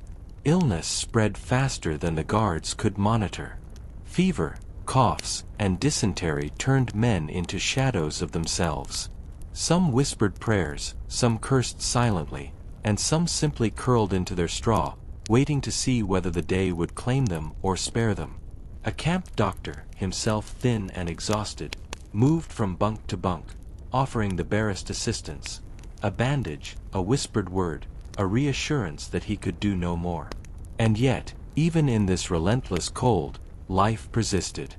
Illness spread faster than the guards could monitor. Fever, coughs, and dysentery turned men into shadows of themselves. Some whispered prayers, some cursed silently, and some simply curled into their straw, waiting to see whether the day would claim them or spare them. A camp doctor, himself thin and exhausted, moved from bunk to bunk, offering the barest assistance. A bandage, a whispered word, a reassurance that he could do no more. And yet, even in this relentless cold, life persisted.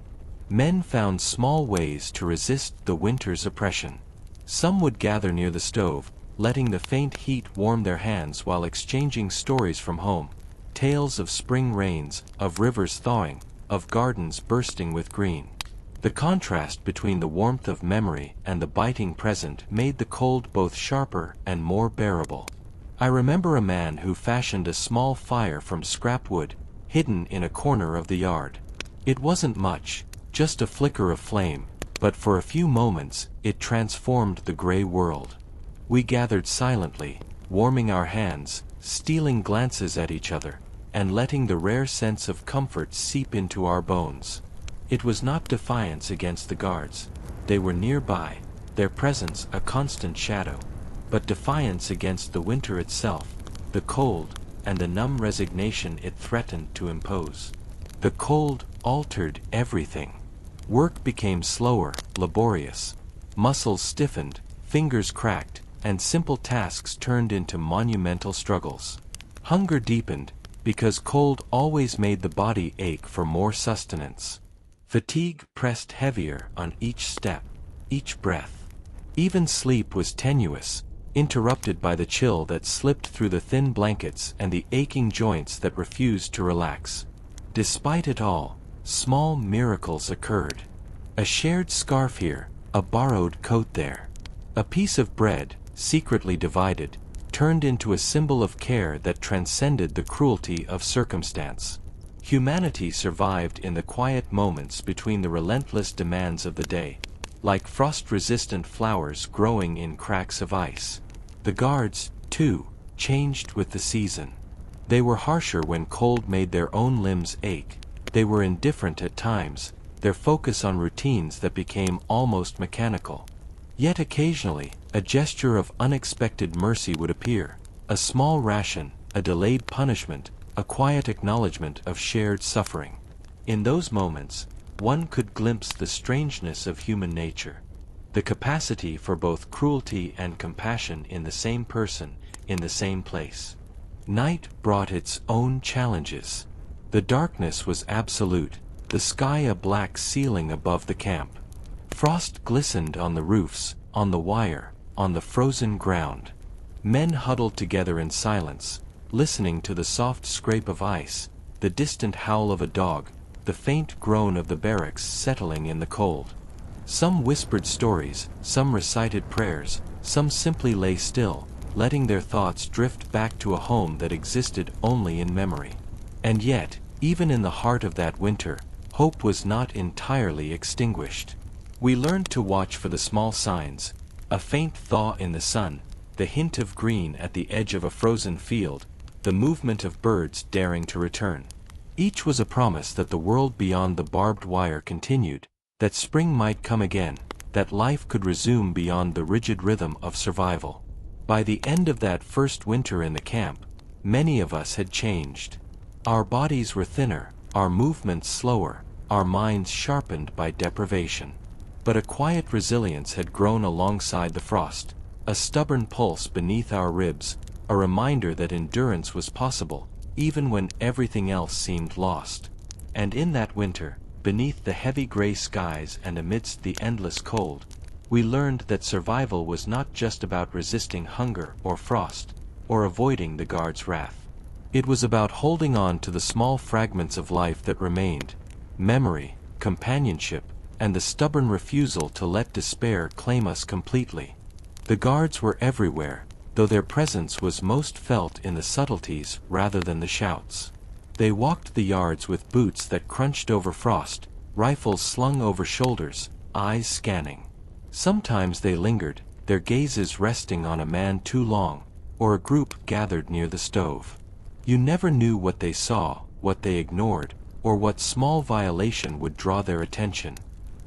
Men found small ways to resist the winter's oppression. Some would gather near the stove, letting the faint heat warm their hands while exchanging stories from home, tales of spring rains, of rivers thawing, of gardens bursting with green. The contrast between the warmth of memory and the biting present made the cold both sharper and more bearable. I remember a man who fashioned a small fire from scrap wood, hidden in a corner of the yard. It wasn't much, just a flicker of flame, but for a few moments it transformed the gray world. We gathered silently, warming our hands, stealing glances at each other, and letting the rare sense of comfort seep into our bones. It was not defiance against the guards. They were nearby, their presence a constant shadow, but defiance against the winter itself, the cold, and the numb resignation it threatened to impose. The cold altered everything. Work became slower, laborious. Muscles stiffened, fingers cracked, and simple tasks turned into monumental struggles. Hunger deepened, because cold always made the body ache for more sustenance. Fatigue pressed heavier on each step, each breath. Even sleep was tenuous, interrupted by the chill that slipped through the thin blankets and the aching joints that refused to relax. Despite it all, small miracles occurred. A shared scarf here, a borrowed coat there. A piece of bread, secretly divided, turned into a symbol of care that transcended the cruelty of circumstance. Humanity survived in the quiet moments between the relentless demands of the day, like frost-resistant flowers growing in cracks of ice. The guards, too, changed with the season. They were harsher when cold made their own limbs ache. They were indifferent at times, their focus on routines that became almost mechanical. Yet occasionally, a gesture of unexpected mercy would appear, a small ration, a delayed punishment, a quiet acknowledgement of shared suffering. In those moments, one could glimpse the strangeness of human nature, the capacity for both cruelty and compassion in the same person, in the same place. Night brought its own challenges. The darkness was absolute, the sky a black ceiling above the camp. Frost glistened on the roofs, on the wire, on the frozen ground. Men huddled together in silence, listening to the soft scrape of ice, the distant howl of a dog, the faint groan of the barracks settling in the cold. Some whispered stories, some recited prayers, some simply lay still, letting their thoughts drift back to a home that existed only in memory. And yet, even in the heart of that winter, hope was not entirely extinguished. We learned to watch for the small signs, a faint thaw in the sun, the hint of green at the edge of a frozen field, the movement of birds daring to return. Each was a promise that the world beyond the barbed wire continued, that spring might come again, that life could resume beyond the rigid rhythm of survival. By the end of that first winter in the camp, many of us had changed. Our bodies were thinner, our movements slower, our minds sharpened by deprivation. But a quiet resilience had grown alongside the frost, a stubborn pulse beneath our ribs, a reminder that endurance was possible, even when everything else seemed lost. And in that winter, beneath the heavy gray skies and amidst the endless cold, we learned that survival was not just about resisting hunger or frost, or avoiding the guard's wrath. It was about holding on to the small fragments of life that remained, memory, companionship, and the stubborn refusal to let despair claim us completely. The guards were everywhere, though their presence was most felt in the subtleties rather than the shouts. They walked the yards with boots that crunched over frost, rifles slung over shoulders, eyes scanning. Sometimes they lingered, their gazes resting on a man too long, or a group gathered near the stove. You never knew what they saw, what they ignored, or what small violation would draw their attention.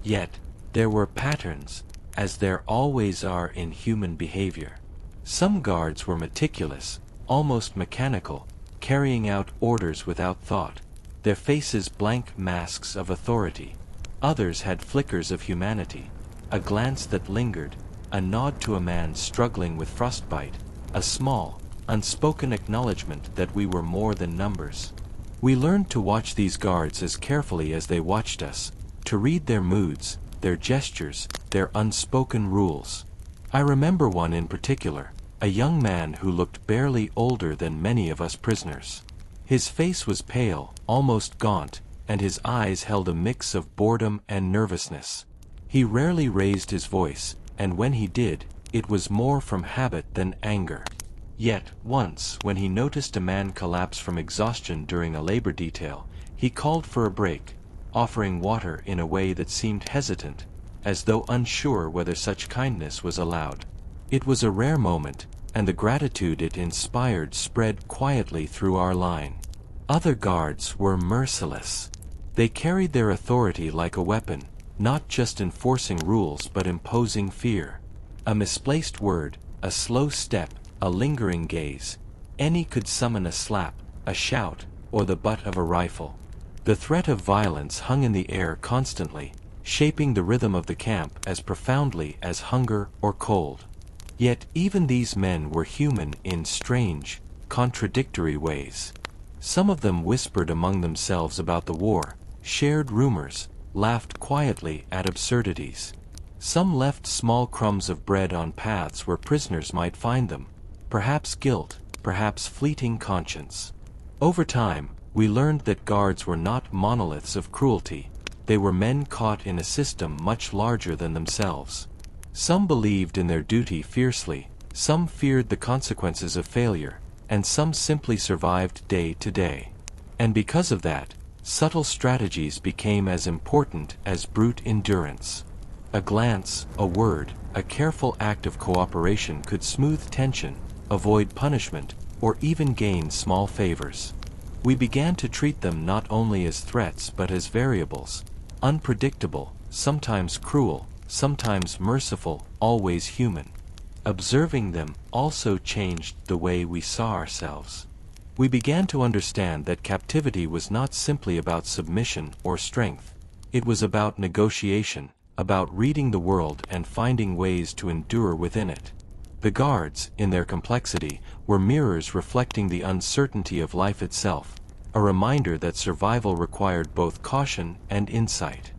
Yet, there were patterns, as there always are in human behavior. Some guards were meticulous, almost mechanical, carrying out orders without thought, their faces blank masks of authority. Others had flickers of humanity, a glance that lingered, a nod to a man struggling with frostbite, a small, unspoken acknowledgement that we were more than numbers. We learned to watch these guards as carefully as they watched us, to read their moods, their gestures, their unspoken rules. I remember one in particular, a young man who looked barely older than many of us prisoners. His face was pale, almost gaunt, and his eyes held a mix of boredom and nervousness. He rarely raised his voice, and when he did, it was more from habit than anger. Yet, once, when he noticed a man collapse from exhaustion during a labor detail, he called for a break, offering water in a way that seemed hesitant, as though unsure whether such kindness was allowed. It was a rare moment, and the gratitude it inspired spread quietly through our line. Other guards were merciless. They carried their authority like a weapon, not just enforcing rules but imposing fear. A misplaced word, a slow step, a lingering gaze, any could summon a slap, a shout, or the butt of a rifle. The threat of violence hung in the air constantly, shaping the rhythm of the camp as profoundly as hunger or cold. Yet even these men were human in strange, contradictory ways. Some of them whispered among themselves about the war, shared rumors, laughed quietly at absurdities. Some left small crumbs of bread on paths where prisoners might find them, perhaps guilt, perhaps fleeting conscience. Over time, we learned that guards were not monoliths of cruelty, they were men caught in a system much larger than themselves. Some believed in their duty fiercely, some feared the consequences of failure, and some simply survived day to day. And because of that, subtle strategies became as important as brute endurance. A glance, a word, a careful act of cooperation could smooth tension, avoid punishment, or even gain small favors. We began to treat them not only as threats but as variables, unpredictable, sometimes cruel, sometimes merciful, always human. Observing them also changed the way we saw ourselves. We began to understand that captivity was not simply about submission or strength. It was about negotiation, about reading the world and finding ways to endure within it. The guards, in their complexity, were mirrors reflecting the uncertainty of life itself, a reminder that survival required both caution and insight.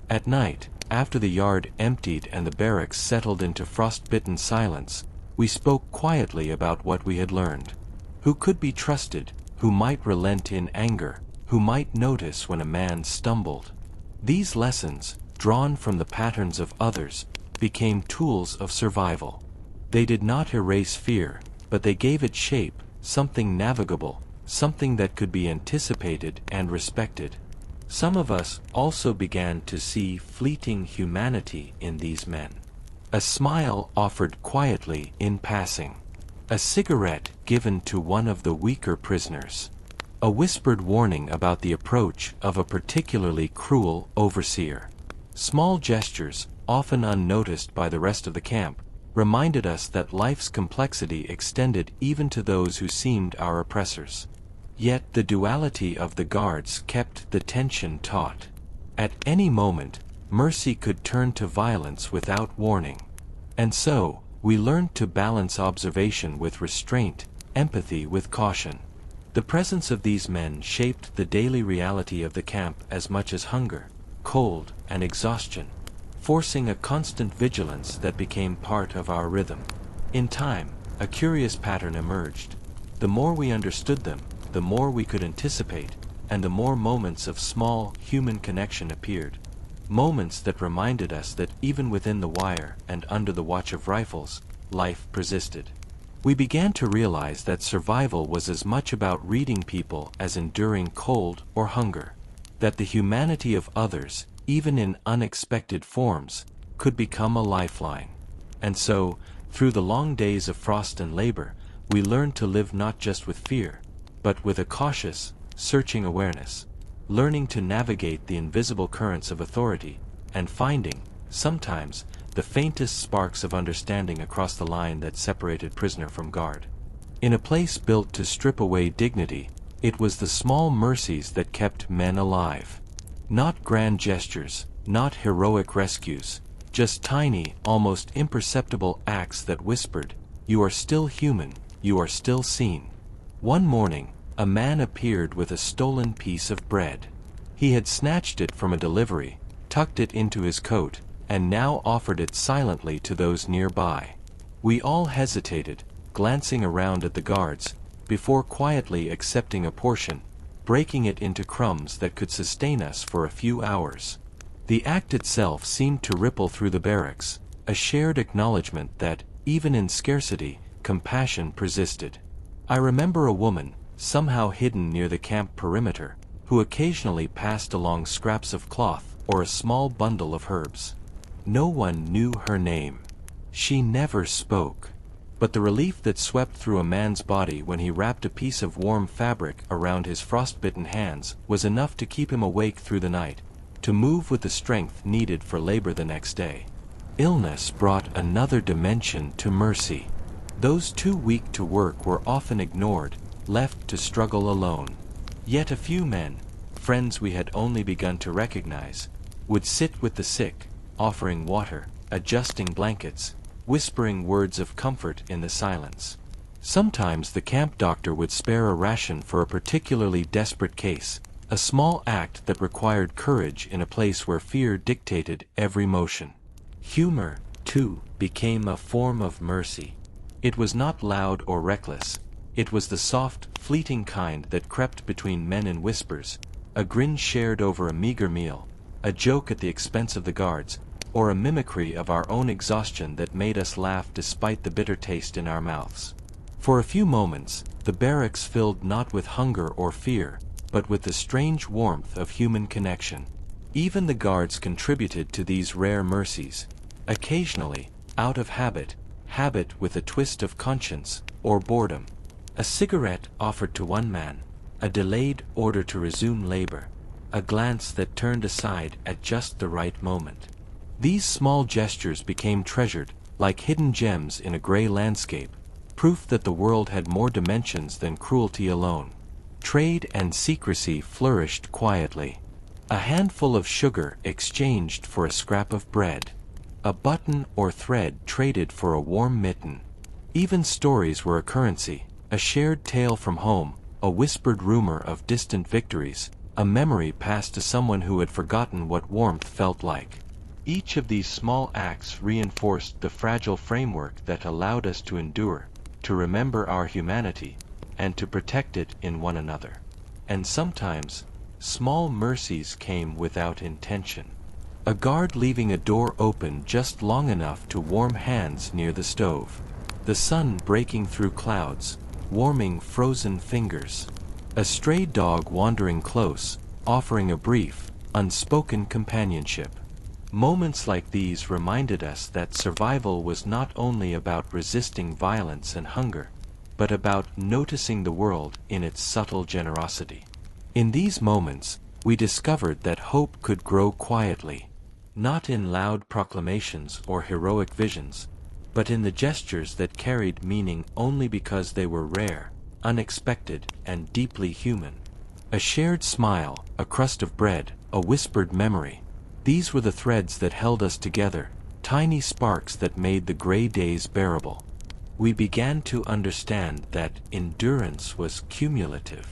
At night, after the yard emptied and the barracks settled into frost-bitten silence, we spoke quietly about what we had learned. Who could be trusted, who might relent in anger, who might notice when a man stumbled. These lessons, drawn from the patterns of others, became tools of survival. They did not erase fear, but they gave it shape, something navigable, something that could be anticipated and respected. Some of us also began to see fleeting humanity in these men. A smile offered quietly in passing. A cigarette given to one of the weaker prisoners. A whispered warning about the approach of a particularly cruel overseer. Small gestures, often unnoticed by the rest of the camp, reminded us that life's complexity extended even to those who seemed our oppressors. Yet the duality of the guards kept the tension taut. At any moment, mercy could turn to violence without warning. And so, we learned to balance observation with restraint, empathy with caution. The presence of these men shaped the daily reality of the camp as much as hunger, cold, and exhaustion, forcing a constant vigilance that became part of our rhythm. In time, a curious pattern emerged. The more we understood them, the more we could anticipate, and the more moments of small, human connection appeared. Moments that reminded us that even within the wire and under the watch of rifles, life persisted. We began to realize that survival was as much about reading people as enduring cold or hunger, that the humanity of others, even in unexpected forms, could become a lifeline. And so, through the long days of frost and labor, we learned to live not just with fear, but with a cautious, searching awareness, learning to navigate the invisible currents of authority, and finding, sometimes, the faintest sparks of understanding across the line that separated prisoner from guard. In a place built to strip away dignity, it was the small mercies that kept men alive. Not grand gestures, not heroic rescues, just tiny, almost imperceptible acts that whispered, "You are still human, you are still seen." One morning, a man appeared with a stolen piece of bread. He had snatched it from a delivery, tucked it into his coat, and now offered it silently to those nearby. We all hesitated, glancing around at the guards, before quietly accepting a portion, breaking it into crumbs that could sustain us for a few hours. The act itself seemed to ripple through the barracks, a shared acknowledgement that, even in scarcity, compassion persisted. I remember a woman, somehow hidden near the camp perimeter, who occasionally passed along scraps of cloth or a small bundle of herbs. No one knew her name. She never spoke. But the relief that swept through a man's body when he wrapped a piece of warm fabric around his frostbitten hands was enough to keep him awake through the night, to move with the strength needed for labor the next day. Illness brought another dimension to mercy. Those too weak to work were often ignored, left to struggle alone. Yet a few men, friends we had only begun to recognize, would sit with the sick, offering water, adjusting blankets, whispering words of comfort in the silence. Sometimes the camp doctor would spare a ration for a particularly desperate case, a small act that required courage in a place where fear dictated every motion. Humor, too, became a form of mercy. It was not loud or reckless. It was the soft, fleeting kind that crept between men in whispers, a grin shared over a meager meal, a joke at the expense of the guards, or a mimicry of our own exhaustion that made us laugh despite the bitter taste in our mouths. For a few moments, the barracks filled not with hunger or fear, but with the strange warmth of human connection. Even the guards contributed to these rare mercies, occasionally, out of habit with a twist of conscience, or boredom. A cigarette offered to one man, a delayed order to resume labor, a glance that turned aside at just the right moment. These small gestures became treasured, like hidden gems in a gray landscape, proof that the world had more dimensions than cruelty alone. Trade and secrecy flourished quietly. A handful of sugar exchanged for a scrap of bread. A button or thread traded for a warm mitten. Even stories were a currency, a shared tale from home, a whispered rumor of distant victories, a memory passed to someone who had forgotten what warmth felt like. Each of these small acts reinforced the fragile framework that allowed us to endure, to remember our humanity, and to protect it in one another. And sometimes, small mercies came without intention. A guard leaving a door open just long enough to warm hands near the stove. The sun breaking through clouds, warming frozen fingers. A stray dog wandering close, offering a brief, unspoken companionship. Moments like these reminded us that survival was not only about resisting violence and hunger, but about noticing the world in its subtle generosity. In these moments, we discovered that hope could grow quietly, not in loud proclamations or heroic visions, but in the gestures that carried meaning only because they were rare, unexpected, and deeply human. A shared smile, a crust of bread, a whispered memory. These were the threads that held us together, tiny sparks that made the gray days bearable. We began to understand that endurance was cumulative.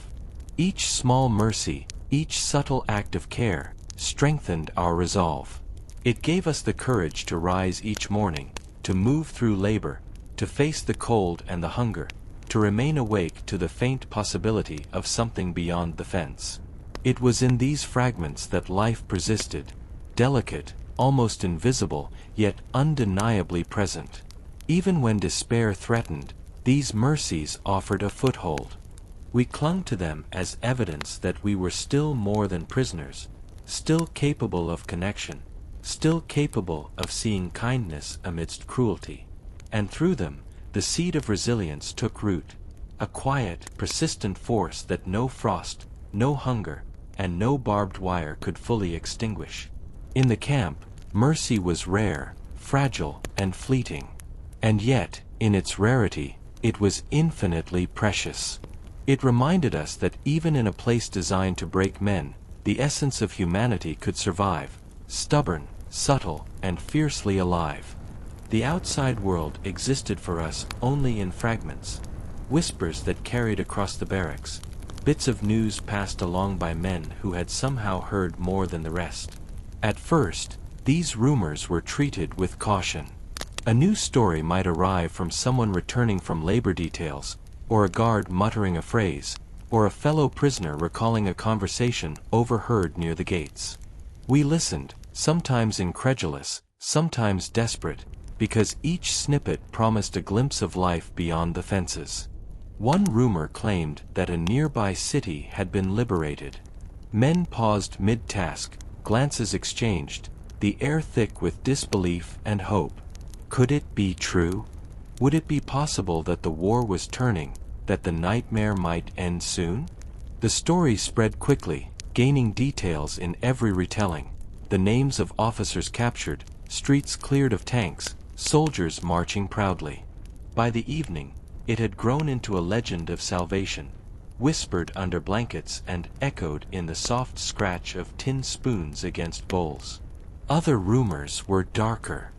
Each small mercy, each subtle act of care, strengthened our resolve. It gave us the courage to rise each morning, to move through labor, to face the cold and the hunger, to remain awake to the faint possibility of something beyond the fence. It was in these fragments that life persisted, delicate, almost invisible, yet undeniably present. Even when despair threatened, these mercies offered a foothold. We clung to them as evidence that we were still more than prisoners, still capable of connection, still capable of seeing kindness amidst cruelty. And through them, the seed of resilience took root, a quiet, persistent force that no frost, no hunger, and no barbed wire could fully extinguish. In the camp, mercy was rare, fragile, and fleeting. And yet, in its rarity, it was infinitely precious. It reminded us that even in a place designed to break men, the essence of humanity could survive, stubborn, subtle, and fiercely alive. The outside world existed for us only in fragments, whispers that carried across the barracks, bits of news passed along by men who had somehow heard more than the rest. At first, these rumors were treated with caution. A new story might arrive from someone returning from labor details, or a guard muttering a phrase, or a fellow prisoner recalling a conversation overheard near the gates. We listened, sometimes incredulous, sometimes desperate, because each snippet promised a glimpse of life beyond the fences. One rumor claimed that a nearby city had been liberated. Men paused mid-task, glances exchanged, the air thick with disbelief and hope. Could it be true? Would it be possible that the war was turning, that the nightmare might end soon? The story spread quickly, gaining details in every retelling. The names of officers captured, streets cleared of tanks, soldiers marching proudly. By the evening, it had grown into a legend of salvation, whispered under blankets and echoed in the soft scratch of tin spoons against bowls. Other rumors were darker.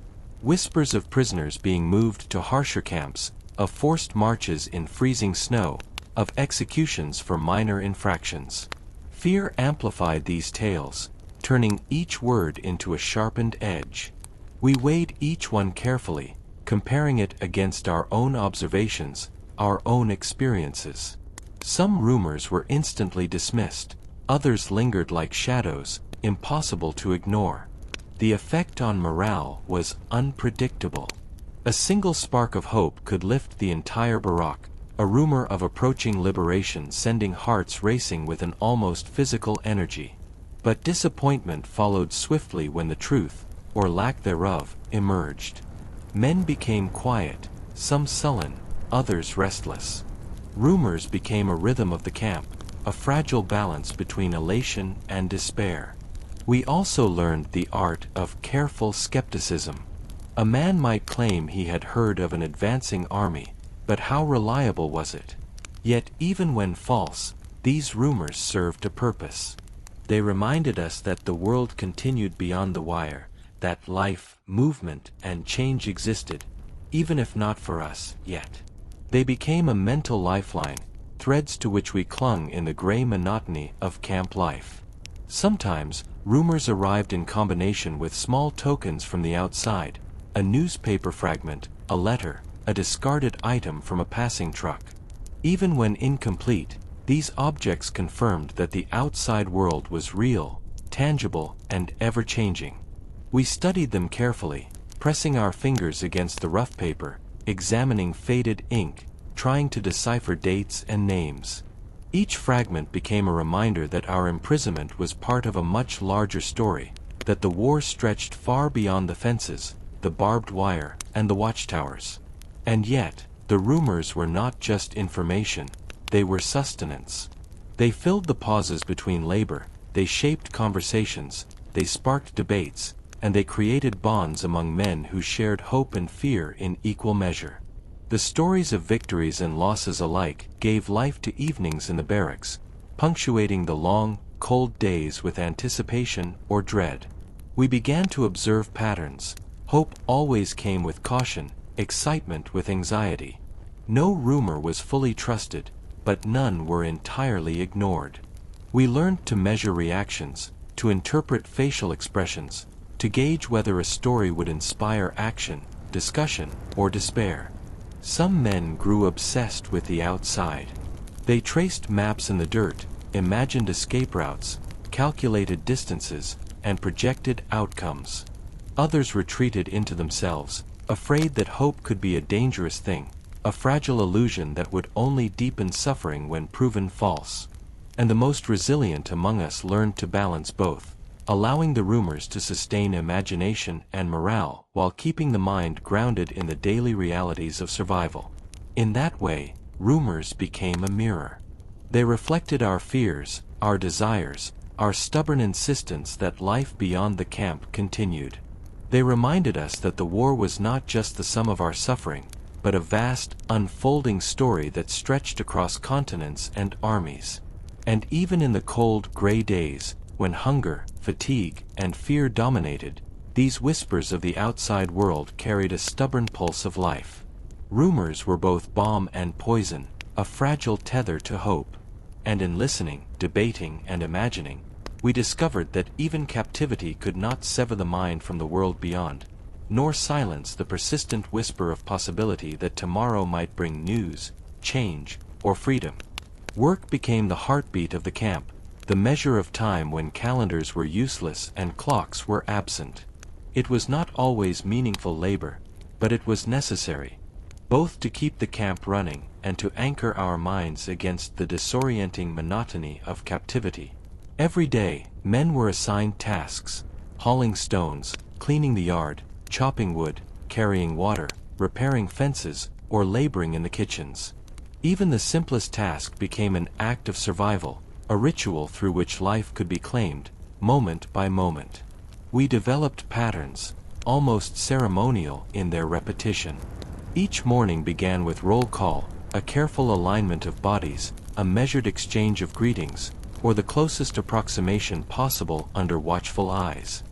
Whispers of prisoners being moved to harsher camps, of forced marches in freezing snow, of executions for minor infractions. Fear amplified these tales, turning each word into a sharpened edge. We weighed each one carefully, comparing it against our own observations, our own experiences. Some rumors were instantly dismissed, others lingered like shadows, impossible to ignore. The effect on morale was unpredictable. A single spark of hope could lift the entire Barrack, a rumor of approaching liberation sending hearts racing with an almost physical energy. But disappointment followed swiftly when the truth, or lack thereof, emerged. Men became quiet, some sullen, others restless. Rumors became a rhythm of the camp, a fragile balance between elation and despair. We also learned the art of careful skepticism. A man might claim he had heard of an advancing army, but how reliable was it? Yet even when false, these rumors served a purpose. They reminded us that the world continued beyond the wire, that life, movement, and change existed, even if not for us yet. They became a mental lifeline, threads to which we clung in the gray monotony of camp life. Sometimes, rumors arrived in combination with small tokens from the outside, a newspaper fragment, a letter, a discarded item from a passing truck. Even when incomplete, these objects confirmed that the outside world was real, tangible, and ever-changing. We studied them carefully, pressing our fingers against the rough paper, examining faded ink, trying to decipher dates and names. Each fragment became a reminder that our imprisonment was part of a much larger story, that the war stretched far beyond the fences, the barbed wire, and the watchtowers. And yet, the rumors were not just information, they were sustenance. They filled the pauses between labor, they shaped conversations, they sparked debates, and they created bonds among men who shared hope and fear in equal measure. The stories of victories and losses alike gave life to evenings in the barracks, punctuating the long, cold days with anticipation or dread. We began to observe patterns. Hope always came with caution, excitement with anxiety. No rumor was fully trusted, but none were entirely ignored. We learned to measure reactions, to interpret facial expressions, to gauge whether a story would inspire action, discussion, or despair. Some men grew obsessed with the outside. They traced maps in the dirt, imagined escape routes, calculated distances, and projected outcomes. Others retreated into themselves, afraid that hope could be a dangerous thing, a fragile illusion that would only deepen suffering when proven false. And the most resilient among us learned to balance both, allowing the rumors to sustain imagination and morale while keeping the mind grounded in the daily realities of survival. In that way, rumors became a mirror. They reflected our fears, our desires, our stubborn insistence that life beyond the camp continued. They reminded us that the war was not just the sum of our suffering, but a vast, unfolding story that stretched across continents and armies. And even in the cold, gray days, when hunger, fatigue, and fear dominated, these whispers of the outside world carried a stubborn pulse of life. Rumors were both balm and poison, a fragile tether to hope. And in listening, debating, and imagining, we discovered that even captivity could not sever the mind from the world beyond, nor silence the persistent whisper of possibility that tomorrow might bring news, change, or freedom. Work became the heartbeat of the camp, the measure of time when calendars were useless and clocks were absent. It was not always meaningful labor, but it was necessary, both to keep the camp running and to anchor our minds against the disorienting monotony of captivity. Every day, men were assigned tasks: hauling stones, cleaning the yard, chopping wood, carrying water, repairing fences, or laboring in the kitchens. Even the simplest task became an act of survival, a ritual through which life could be claimed, moment by moment. We developed patterns, almost ceremonial in their repetition. Each morning began with roll call, a careful alignment of bodies, a measured exchange of greetings, or the closest approximation possible under watchful eyes.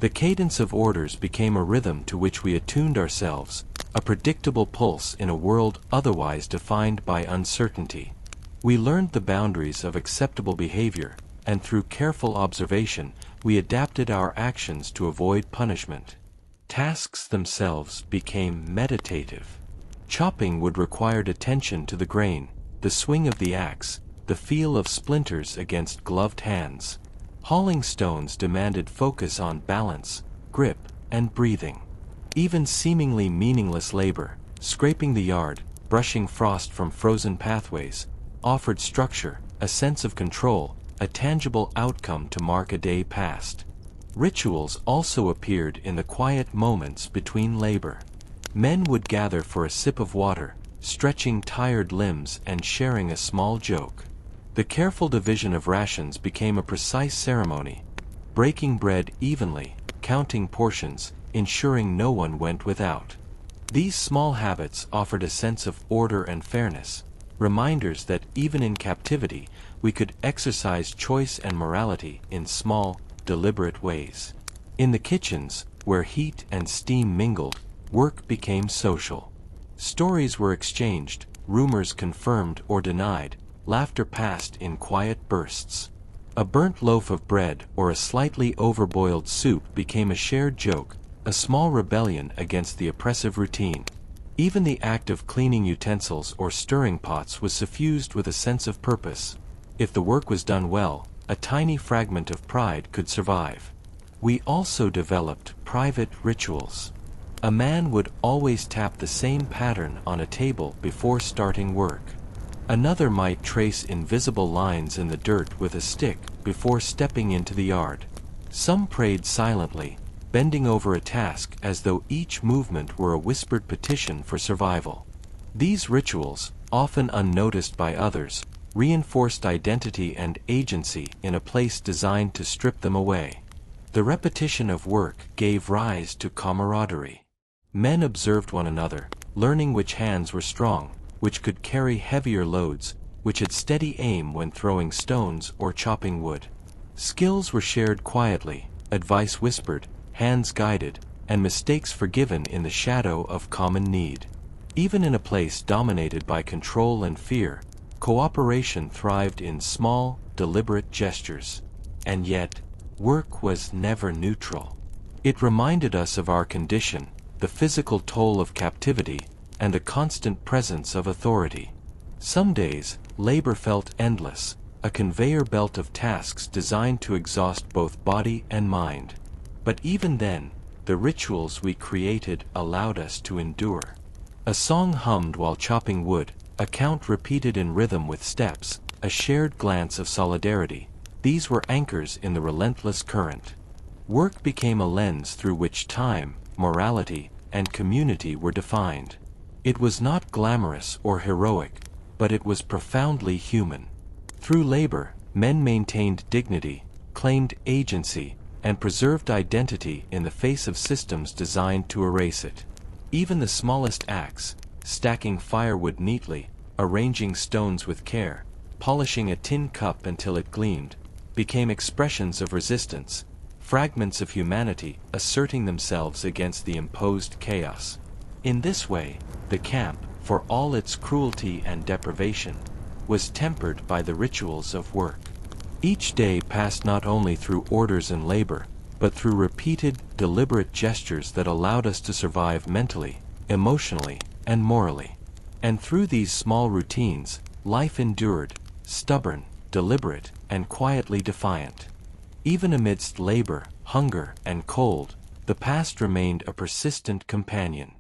The cadence of orders became a rhythm to which we attuned ourselves, a predictable pulse in a world otherwise defined by uncertainty. We learned the boundaries of acceptable behavior, and through careful observation, we adapted our actions to avoid punishment. Tasks themselves became meditative. Chopping would require attention to the grain, the swing of the axe, the feel of splinters against gloved hands. Hauling stones demanded focus on balance, grip, and breathing. Even seemingly meaningless labor, scraping the yard, brushing frost from frozen pathways, offered structure, a sense of control, a tangible outcome to mark a day past. Rituals also appeared in the quiet moments between labor. Men would gather for a sip of water, stretching tired limbs and sharing a small joke. The careful division of rations became a precise ceremony, breaking bread evenly, counting portions, ensuring no one went without. These small habits offered a sense of order and fairness, reminders that even in captivity, we could exercise choice and morality in small, deliberate ways. In the kitchens, where heat and steam mingled, work became social. Stories were exchanged, rumors confirmed or denied, laughter passed in quiet bursts. A burnt loaf of bread or a slightly overboiled soup became a shared joke, a small rebellion against the oppressive routine. Even the act of cleaning utensils or stirring pots was suffused with a sense of purpose. If the work was done well, a tiny fragment of pride could survive. We also developed private rituals. A man would always tap the same pattern on a table before starting work. Another might trace invisible lines in the dirt with a stick before stepping into the yard. Some prayed silently, bending over a task as though each movement were a whispered petition for survival. These rituals, often unnoticed by others, reinforced identity and agency in a place designed to strip them away. The repetition of work gave rise to camaraderie. Men observed one another, learning which hands were strong, which could carry heavier loads, which had steady aim when throwing stones or chopping wood. Skills were shared quietly, advice whispered, hands guided, and mistakes forgiven in the shadow of common need. Even in a place dominated by control and fear, cooperation thrived in small, deliberate gestures. And yet, work was never neutral. It reminded us of our condition, the physical toll of captivity, and the constant presence of authority. Some days, labor felt endless, a conveyor belt of tasks designed to exhaust both body and mind. But even then, the rituals we created allowed us to endure. A song hummed while chopping wood, a count repeated in rhythm with steps, a shared glance of solidarity. These were anchors in the relentless current. Work became a lens through which time, morality, and community were defined. It was not glamorous or heroic, but it was profoundly human. Through labor, men maintained dignity, claimed agency, and preserved identity in the face of systems designed to erase it. Even the smallest acts, stacking firewood neatly, arranging stones with care, polishing a tin cup until it gleamed, became expressions of resistance, fragments of humanity asserting themselves against the imposed chaos. In this way, the camp, for all its cruelty and deprivation, was tempered by the rituals of work. Each day passed not only through orders and labor, but through repeated, deliberate gestures that allowed us to survive mentally, emotionally, and morally. And through these small routines, life endured, stubborn, deliberate, and quietly defiant. Even amidst labor, hunger, and cold, the past remained a persistent companion.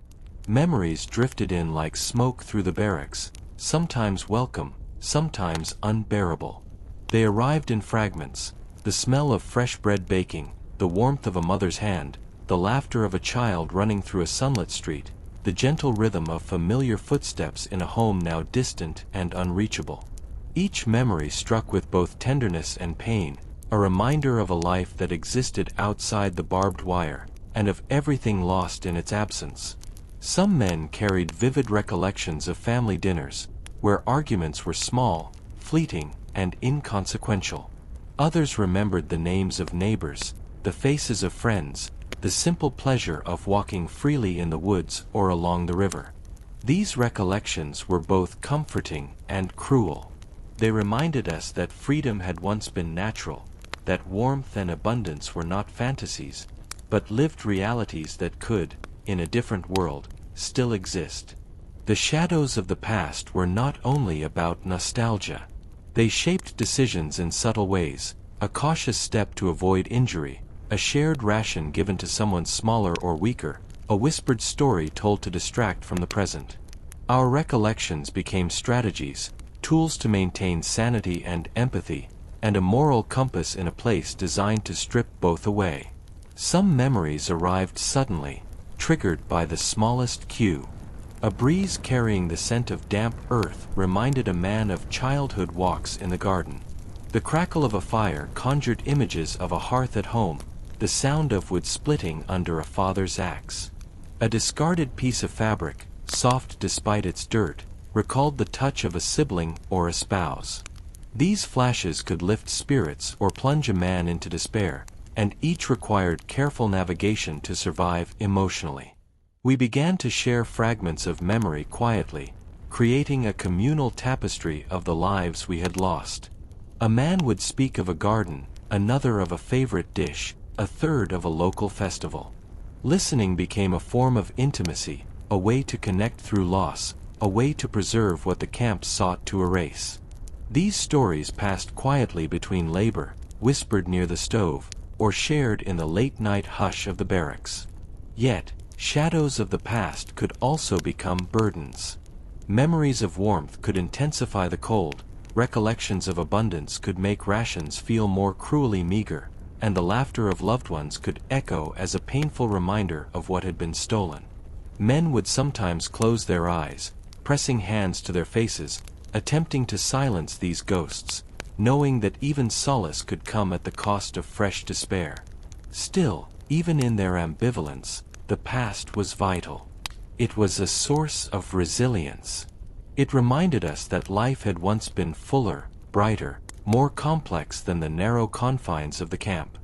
Memories drifted in like smoke through the barracks, sometimes welcome, sometimes unbearable. They arrived in fragments: the smell of fresh bread baking, the warmth of a mother's hand, the laughter of a child running through a sunlit street, the gentle rhythm of familiar footsteps in a home now distant and unreachable. Each memory struck with both tenderness and pain, a reminder of a life that existed outside the barbed wire, and of everything lost in its absence. Some men carried vivid recollections of family dinners, where arguments were small, fleeting, and inconsequential. Others remembered the names of neighbors, the faces of friends, the simple pleasure of walking freely in the woods or along the river. These recollections were both comforting and cruel. They reminded us that freedom had once been natural, that warmth and abundance were not fantasies, but lived realities that could, in a different world, still exist. The shadows of the past were not only about nostalgia. They shaped decisions in subtle ways: a cautious step to avoid injury, a shared ration given to someone smaller or weaker, a whispered story told to distract from the present. Our recollections became strategies, tools to maintain sanity and empathy, and a moral compass in a place designed to strip both away. Some memories arrived suddenly, triggered by the smallest cue. A breeze carrying the scent of damp earth reminded a man of childhood walks in the garden. The crackle of a fire conjured images of a hearth at home, the sound of wood splitting under a father's axe. A discarded piece of fabric, soft despite its dirt, recalled the touch of a sibling or a spouse. These flashes could lift spirits or plunge a man into despair, and each required careful navigation to survive emotionally. We began to share fragments of memory quietly, creating a communal tapestry of the lives we had lost. A man would speak of a garden, another of a favorite dish, a third of a local festival. Listening became a form of intimacy, a way to connect through loss, a way to preserve what the camp sought to erase. These stories passed quietly between labor, whispered near the stove, or shared in the late-night hush of the barracks. Yet, shadows of the past could also become burdens. Memories of warmth could intensify the cold, recollections of abundance could make rations feel more cruelly meager, and the laughter of loved ones could echo as a painful reminder of what had been stolen. Men would sometimes close their eyes, pressing hands to their faces, attempting to silence these ghosts, knowing that even solace could come at the cost of fresh despair. Still, even in their ambivalence, the past was vital. It was a source of resilience. It reminded us that life had once been fuller, brighter, more complex than the narrow confines of the camp.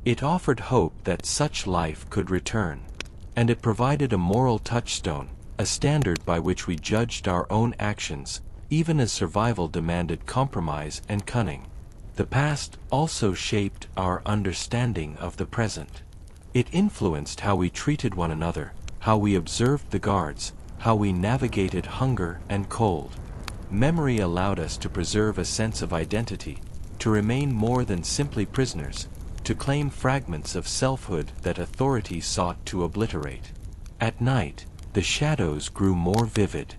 It offered hope that such life could return. And it provided a moral touchstone, a standard by which we judged our own actions, even as survival demanded compromise and cunning. The past also shaped our understanding of the present. It influenced how we treated one another, how we observed the guards, how we navigated hunger and cold. Memory allowed us to preserve a sense of identity, to remain more than simply prisoners, to claim fragments of selfhood that authority sought to obliterate. At night, the shadows grew more vivid.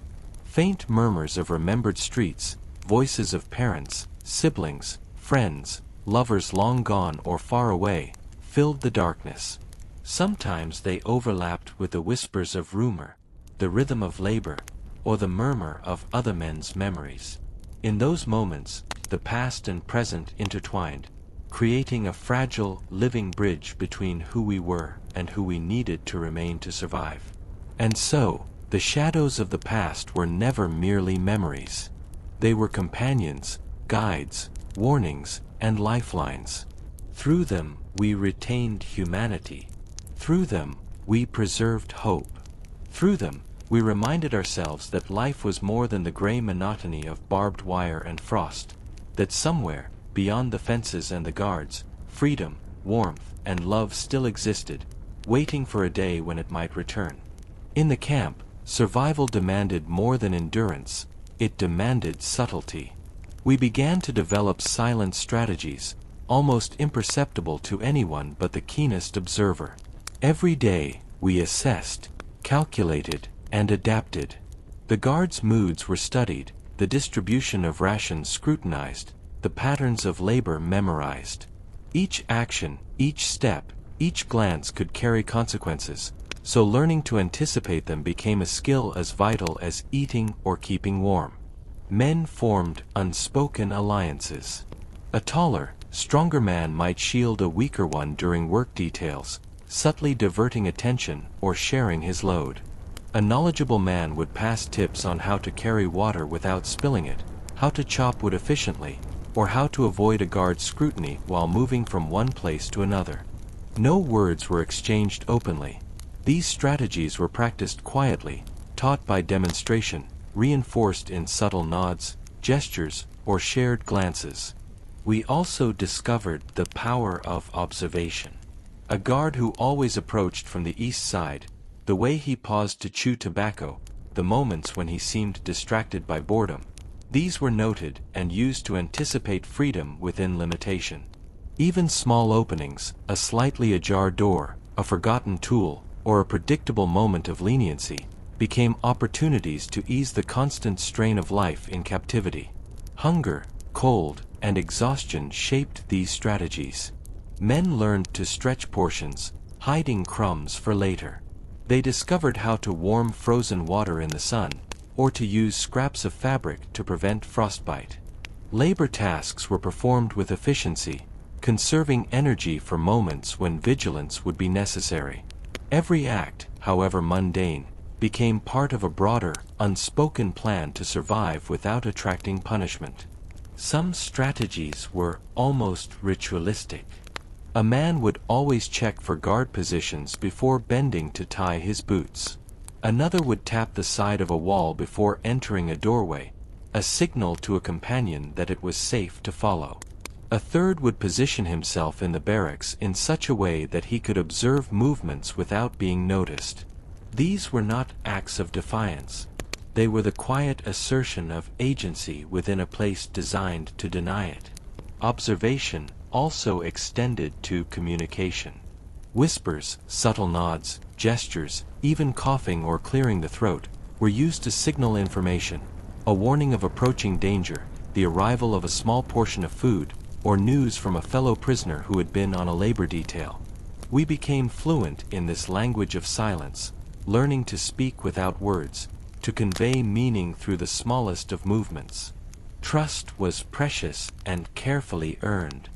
Faint murmurs of remembered streets, voices of parents, siblings, friends, lovers long gone or far away, filled the darkness. Sometimes they overlapped with the whispers of rumor, the rhythm of labor, or the murmur of other men's memories. In those moments, the past and present intertwined, creating a fragile, living bridge between who we were and who we needed to remain to survive. And so, the shadows of the past were never merely memories. They were companions, guides, warnings, and lifelines. Through them, we retained humanity. Through them, we preserved hope. Through them, we reminded ourselves that life was more than the gray monotony of barbed wire and frost, that somewhere, beyond the fences and the guards, freedom, warmth, and love still existed, waiting for a day when it might return. In the camp, survival demanded more than endurance, it demanded subtlety. We began to develop silent strategies, almost imperceptible to anyone but the keenest observer. Every day, we assessed, calculated, and adapted. The guards' moods were studied, the distribution of rations scrutinized, the patterns of labor memorized. Each action, each step, each glance could carry consequences, so learning to anticipate them became a skill as vital as eating or keeping warm. Men formed unspoken alliances. A taller, stronger man might shield a weaker one during work details, subtly diverting attention or sharing his load. A knowledgeable man would pass tips on how to carry water without spilling it, how to chop wood efficiently, or how to avoid a guard's scrutiny while moving from one place to another. No words were exchanged openly. These strategies were practiced quietly, taught by demonstration, reinforced in subtle nods, gestures, or shared glances. We also discovered the power of observation. A guard who always approached from the east side, the way he paused to chew tobacco, the moments when he seemed distracted by boredom, these were noted and used to anticipate freedom within limitation. Even small openings, a slightly ajar door, a forgotten tool, or a predictable moment of leniency, became opportunities to ease the constant strain of life in captivity. Hunger, cold, and exhaustion shaped these strategies. Men learned to stretch portions, hiding crumbs for later. They discovered how to warm frozen water in the sun, or to use scraps of fabric to prevent frostbite. Labor tasks were performed with efficiency, conserving energy for moments when vigilance would be necessary. Every act, however mundane, became part of a broader, unspoken plan to survive without attracting punishment. Some strategies were almost ritualistic. A man would always check for guard positions before bending to tie his boots. Another would tap the side of a wall before entering a doorway, a signal to a companion that it was safe to follow. A third would position himself in the barracks in such a way that he could observe movements without being noticed. These were not acts of defiance. They were the quiet assertion of agency within a place designed to deny it. Observation also extended to communication. Whispers, subtle nods, gestures, even coughing or clearing the throat, were used to signal information, a warning of approaching danger, the arrival of a small portion of food, or news from a fellow prisoner who had been on a labor detail. We became fluent in this language of silence, learning to speak without words, to convey meaning through the smallest of movements. Trust was precious and carefully earned.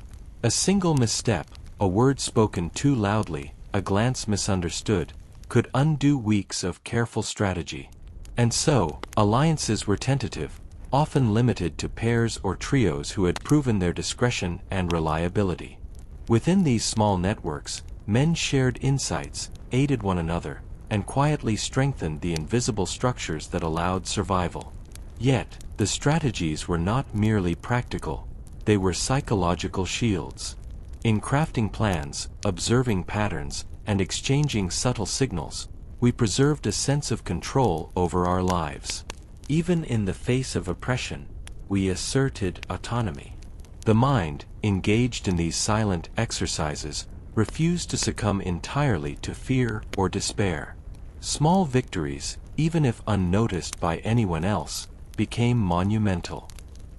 A single misstep, a word spoken too loudly, a glance misunderstood, could undo weeks of careful strategy. And so, alliances were tentative, often limited to pairs or trios who had proven their discretion and reliability. Within these small networks, men shared insights, aided one another, and quietly strengthened the invisible structures that allowed survival. Yet, the strategies were not merely practical, they were psychological shields. In crafting plans, observing patterns, and exchanging subtle signals, we preserved a sense of control over our lives. Even in the face of oppression, we asserted autonomy. The mind, engaged in these silent exercises, refused to succumb entirely to fear or despair. Small victories, even if unnoticed by anyone else, became monumental.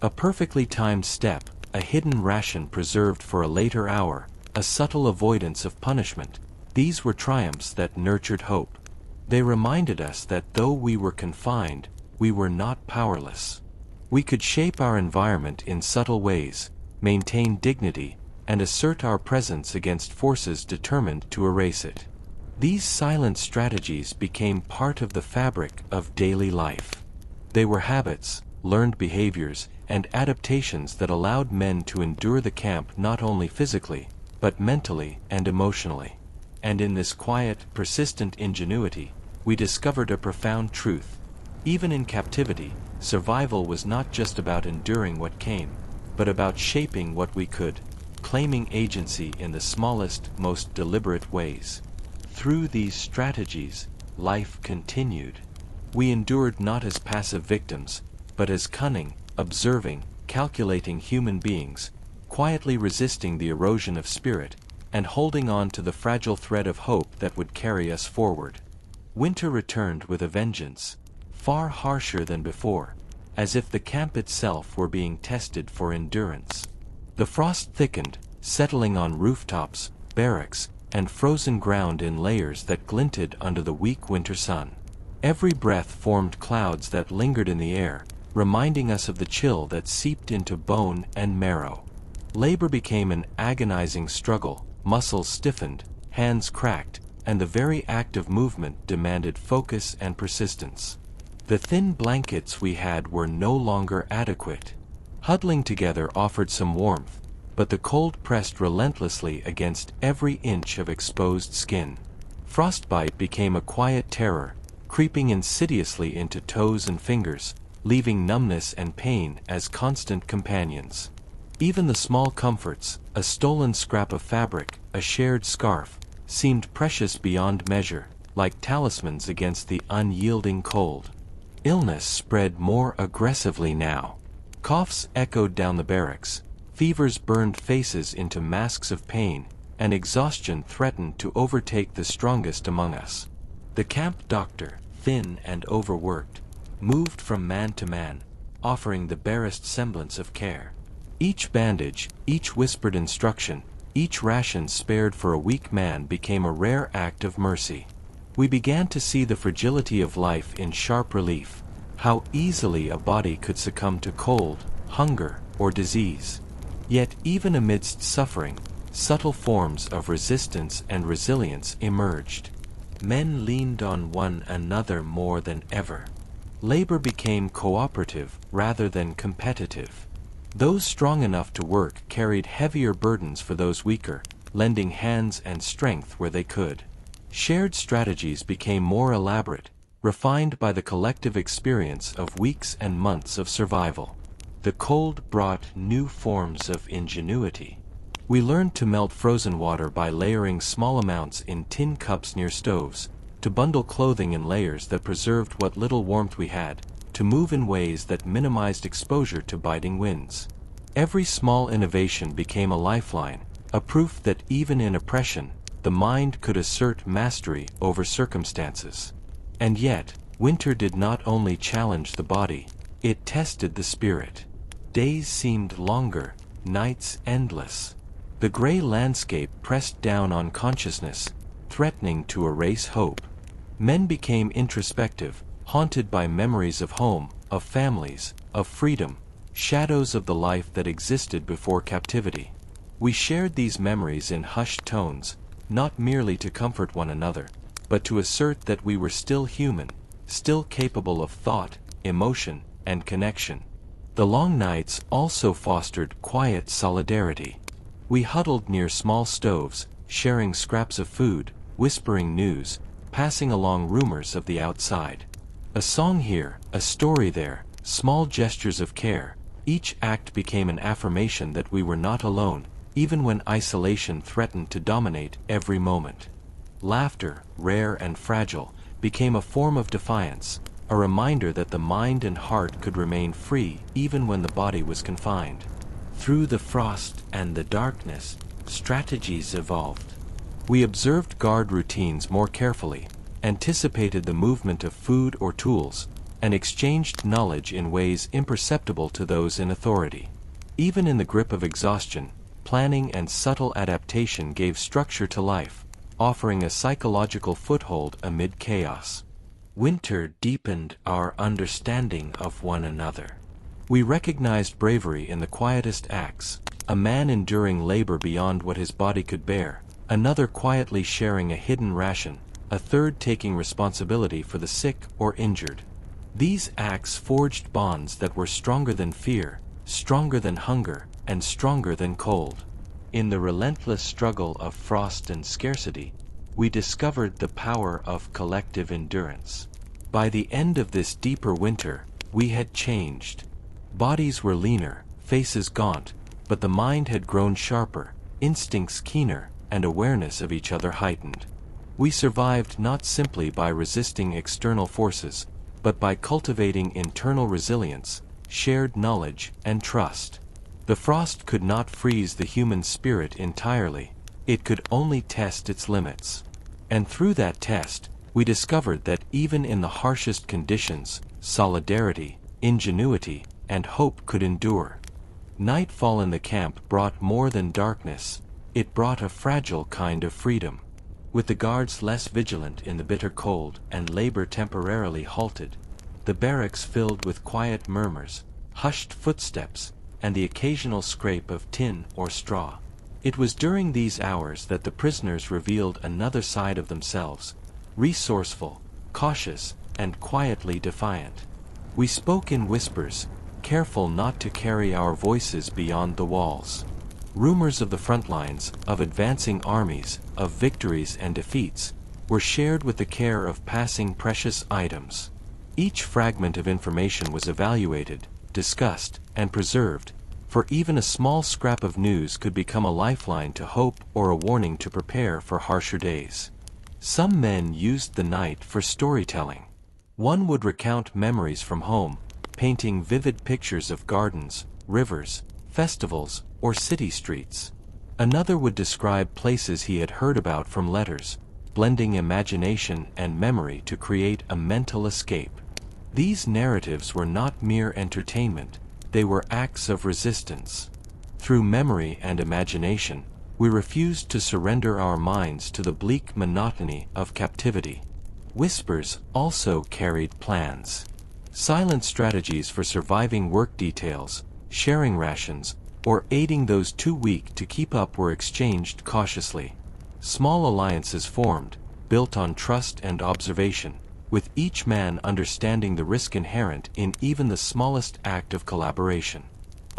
A perfectly timed step, a hidden ration preserved for a later hour, a subtle avoidance of punishment, these were triumphs that nurtured hope. They reminded us that though we were confined, we were not powerless. We could shape our environment in subtle ways, maintain dignity, and assert our presence against forces determined to erase it. These silent strategies became part of the fabric of daily life. They were habits, learned behaviors, and adaptations that allowed men to endure the camp not only physically, but mentally and emotionally. And in this quiet, persistent ingenuity, we discovered a profound truth. Even in captivity, survival was not just about enduring what came, but about shaping what we could, claiming agency in the smallest, most deliberate ways. Through these strategies, life continued. We endured not as passive victims, but as cunning, observing, calculating human beings, quietly resisting the erosion of spirit, and holding on to the fragile thread of hope that would carry us forward. Winter returned with a vengeance, far harsher than before, as if the camp itself were being tested for endurance. The frost thickened, settling on rooftops, barracks, and frozen ground in layers that glinted under the weak winter sun. Every breath formed clouds that lingered in the air, reminding us of the chill that seeped into bone and marrow. Labor became an agonizing struggle, muscles stiffened, hands cracked, and the very act of movement demanded focus and persistence. The thin blankets we had were no longer adequate. Huddling together offered some warmth, but the cold pressed relentlessly against every inch of exposed skin. Frostbite became a quiet terror, creeping insidiously into toes and fingers, leaving numbness and pain as constant companions. Even the small comforts, a stolen scrap of fabric, a shared scarf, seemed precious beyond measure, like talismans against the unyielding cold. Illness spread more aggressively now. Coughs echoed down the barracks, fevers burned faces into masks of pain, and exhaustion threatened to overtake the strongest among us. The camp doctor, thin and overworked, moved from man to man, offering the barest semblance of care. Each bandage, each whispered instruction, each ration spared for a weak man became a rare act of mercy. We began to see the fragility of life in sharp relief, how easily a body could succumb to cold, hunger, or disease. Yet even amidst suffering, subtle forms of resistance and resilience emerged. Men leaned on one another more than ever. Labor became cooperative rather than competitive. Those strong enough to work carried heavier burdens for those weaker, lending hands and strength where they could. Shared strategies became more elaborate, refined by the collective experience of weeks and months of survival. The cold brought new forms of ingenuity. We learned to melt frozen water by layering small amounts in tin cups near stoves, to bundle clothing in layers that preserved what little warmth we had, to move in ways that minimized exposure to biting winds. Every small innovation became a lifeline, a proof that even in oppression, the mind could assert mastery over circumstances. And yet, winter did not only challenge the body, it tested the spirit. Days seemed longer, nights endless. The gray landscape pressed down on consciousness, threatening to erase hope. Men became introspective, haunted by memories of home, of families, of freedom, shadows of the life that existed before captivity. We shared these memories in hushed tones, not merely to comfort one another, but to assert that we were still human, still capable of thought, emotion, and connection. The long nights also fostered quiet solidarity. We huddled near small stoves, sharing scraps of food, whispering news, passing along rumors of the outside. A song here, a story there, small gestures of care, each act became an affirmation that we were not alone, even when isolation threatened to dominate every moment. Laughter, rare and fragile, became a form of defiance, a reminder that the mind and heart could remain free even when the body was confined. Through the frost and the darkness, strategies evolved. We observed guard routines more carefully, anticipated the movement of food or tools, and exchanged knowledge in ways imperceptible to those in authority. Even in the grip of exhaustion, planning and subtle adaptation gave structure to life, offering a psychological foothold amid chaos. Winter deepened our understanding of one another. We recognized bravery in the quietest acts, a man enduring labor beyond what his body could bear, another quietly sharing a hidden ration, a third taking responsibility for the sick or injured. These acts forged bonds that were stronger than fear, stronger than hunger, and stronger than cold. In the relentless struggle of frost and scarcity, we discovered the power of collective endurance. By the end of this deeper winter, we had changed. Bodies were leaner, faces gaunt, but the mind had grown sharper, instincts keener, and awareness of each other heightened. We survived not simply by resisting external forces, but by cultivating internal resilience, shared knowledge, and trust. The frost could not freeze the human spirit entirely, it could only test its limits. And through that test, we discovered that even in the harshest conditions, solidarity, ingenuity, and hope could endure. Nightfall in the camp brought more than darkness, it brought a fragile kind of freedom. With the guards less vigilant in the bitter cold and labor temporarily halted, the barracks filled with quiet murmurs, hushed footsteps, and the occasional scrape of tin or straw. It was during these hours that the prisoners revealed another side of themselves, resourceful, cautious, and quietly defiant. We spoke in whispers, careful not to carry our voices beyond the walls. Rumors of the front lines, of advancing armies, of victories and defeats, were shared with the care of passing precious items. Each fragment of information was evaluated, discussed, and preserved, for even a small scrap of news could become a lifeline to hope or a warning to prepare for harsher days. Some men used the night for storytelling. One would recount memories from home, painting vivid pictures of gardens, rivers, festivals, or city streets. Another would describe places he had heard about from letters, blending imagination and memory to create a mental escape. These narratives were not mere entertainment, they were acts of resistance. Through memory and imagination, we refused to surrender our minds to the bleak monotony of captivity. Whispers also carried plans. Silent strategies for surviving work details, sharing rations, or aiding those too weak to keep up were exchanged cautiously. Small alliances formed, built on trust and observation, with each man understanding the risk inherent in even the smallest act of collaboration.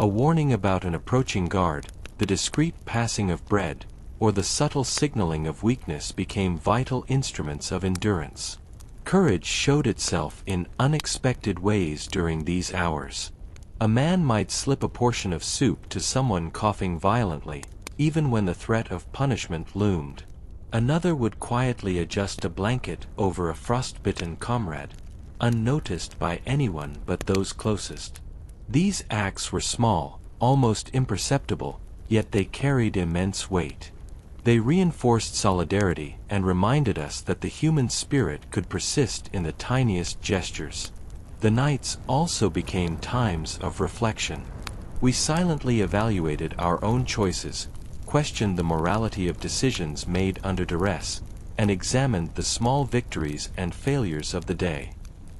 A warning about an approaching guard, the discreet passing of bread, or the subtle signaling of weakness became vital instruments of endurance. Courage showed itself in unexpected ways during these hours. A man might slip a portion of soup to someone coughing violently, even when the threat of punishment loomed. Another would quietly adjust a blanket over a frostbitten comrade, unnoticed by anyone but those closest. These acts were small, almost imperceptible, yet they carried immense weight. They reinforced solidarity and reminded us that the human spirit could persist in the tiniest gestures. The nights also became times of reflection. We silently evaluated our own choices, questioned the morality of decisions made under duress, and examined the small victories and failures of the day.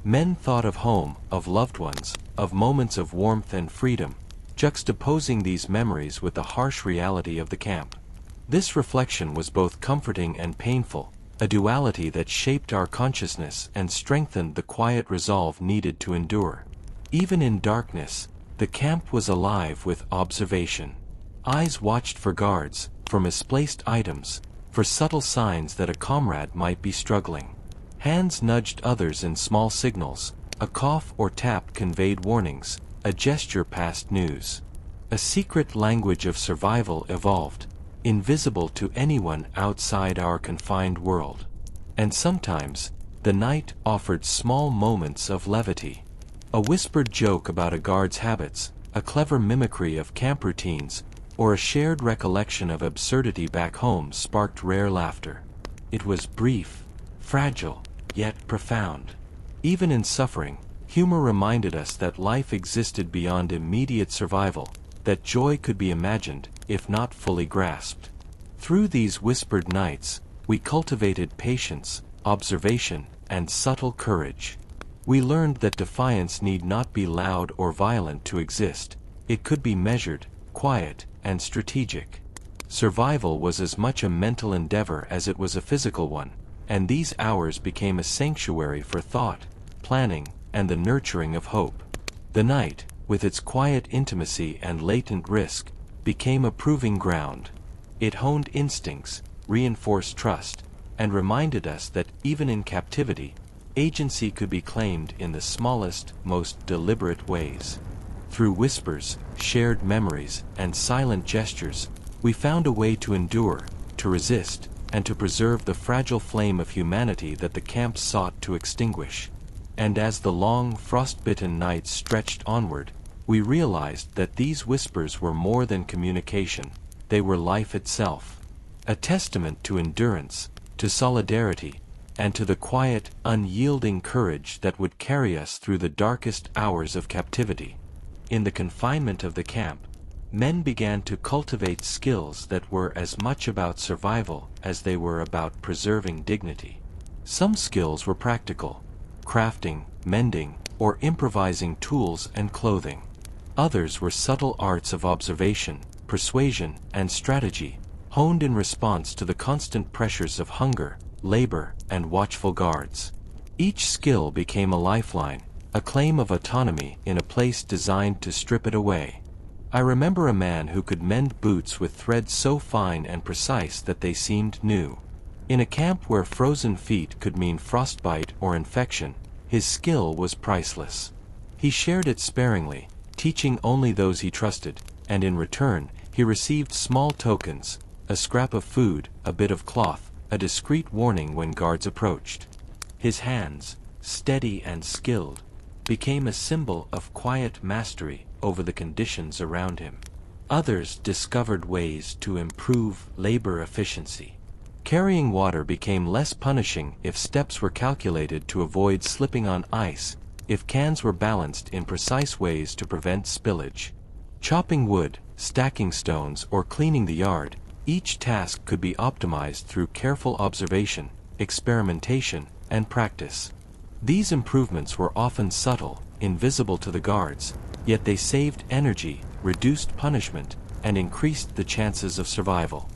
Men thought of home, of loved ones, of moments of warmth and freedom, juxtaposing these memories with the harsh reality of the camp. This reflection was both comforting and painful, a duality that shaped our consciousness and strengthened the quiet resolve needed to endure. Even in darkness, the camp was alive with observation. Eyes watched for guards, for misplaced items, for subtle signs that a comrade might be struggling. Hands nudged others in small signals, a cough or tap conveyed warnings, a gesture passed news. A secret language of survival evolved, invisible to anyone outside our confined world. And sometimes, the night offered small moments of levity. A whispered joke about a guard's habits, a clever mimicry of camp routines, or a shared recollection of absurdity back home sparked rare laughter. It was brief, fragile, yet profound. Even in suffering, humor reminded us that life existed beyond immediate survival, that joy could be imagined, if not fully grasped. Through these whispered nights, we cultivated patience, observation, and subtle courage. We learned that defiance need not be loud or violent to exist. It could be measured, quiet, and strategic. Survival was as much a mental endeavor as it was a physical one, and these hours became a sanctuary for thought, planning, and the nurturing of hope. The night, with its quiet intimacy and latent risk, became a proving ground. It honed instincts, reinforced trust, and reminded us that even in captivity, agency could be claimed in the smallest, most deliberate ways. Through whispers, shared memories, and silent gestures, we found a way to endure, to resist, and to preserve the fragile flame of humanity that the camp sought to extinguish. And as the long, frost-bitten nights stretched onward, we realized that these whispers were more than communication, they were life itself. A testament to endurance, to solidarity, and to the quiet, unyielding courage that would carry us through the darkest hours of captivity. In the confinement of the camp, men began to cultivate skills that were as much about survival as they were about preserving dignity. Some skills were practical, crafting, mending, or improvising tools and clothing. Others were subtle arts of observation, persuasion, and strategy, honed in response to the constant pressures of hunger, labor, and watchful guards. Each skill became a lifeline, a claim of autonomy in a place designed to strip it away. I remember a man who could mend boots with threads so fine and precise that they seemed new. In a camp where frozen feet could mean frostbite or infection, his skill was priceless. He shared it sparingly, teaching only those he trusted, and in return, he received small tokens, a scrap of food, a bit of cloth, a discreet warning when guards approached. His hands, steady and skilled, became a symbol of quiet mastery over the conditions around him. Others discovered ways to improve labor efficiency. Carrying water became less punishing if steps were calculated to avoid slipping on ice, if cans were balanced in precise ways to prevent spillage. Chopping wood, stacking stones, or cleaning the yard, each task could be optimized through careful observation, experimentation, and practice. These improvements were often subtle, invisible to the guards, yet they saved energy, reduced punishment, and increased the chances of survival.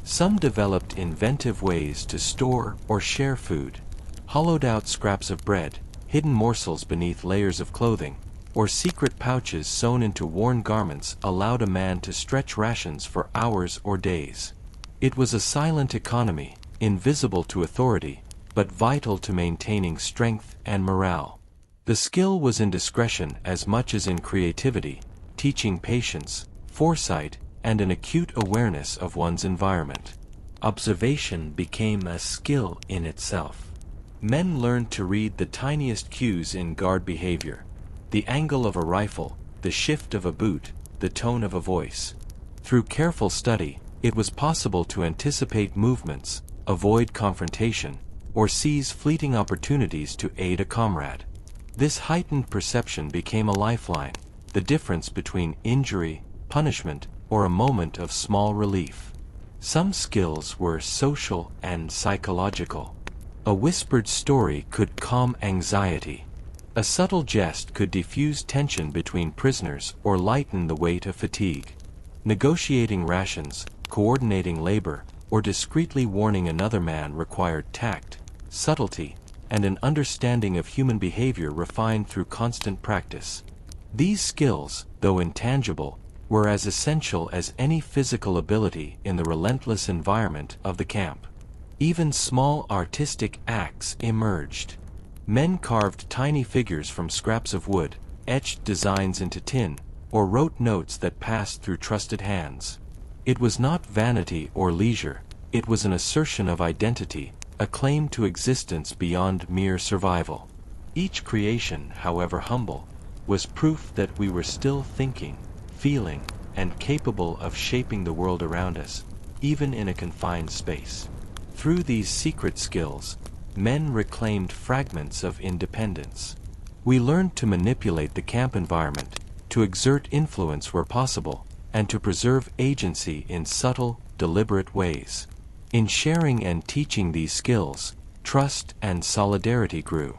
Some developed inventive ways to store or share food. Hollowed-out scraps of bread, hidden morsels beneath layers of clothing, or secret pouches sewn into worn garments allowed a man to stretch rations for hours or days. It was a silent economy, invisible to authority, but vital to maintaining strength and morale. The skill was in discretion as much as in creativity, teaching patience, foresight, and an acute awareness of one's environment. Observation became a skill in itself. Men learned to read the tiniest cues in guard behavior: the angle of a rifle, the shift of a boot, the tone of a voice. Through careful study, it was possible to anticipate movements, avoid confrontation, or seize fleeting opportunities to aid a comrade. This heightened perception became a lifeline, the difference between injury, punishment, or a moment of small relief. Some skills were social and psychological. A whispered story could calm anxiety. A subtle jest could diffuse tension between prisoners or lighten the weight of fatigue. Negotiating rations, coordinating labor, or discreetly warning another man required tact, subtlety, and an understanding of human behavior refined through constant practice. These skills, though intangible, were as essential as any physical ability in the relentless environment of the camp. Even small artistic acts emerged. Men carved tiny figures from scraps of wood, etched designs into tin, or wrote notes that passed through trusted hands. It was not vanity or leisure, it was an assertion of identity, a claim to existence beyond mere survival. Each creation, however humble, was proof that we were still thinking, feeling, and capable of shaping the world around us, even in a confined space. Through these secret skills, men reclaimed fragments of independence. We learned to manipulate the camp environment, to exert influence where possible, and to preserve agency in subtle, deliberate ways. In sharing and teaching these skills, trust and solidarity grew.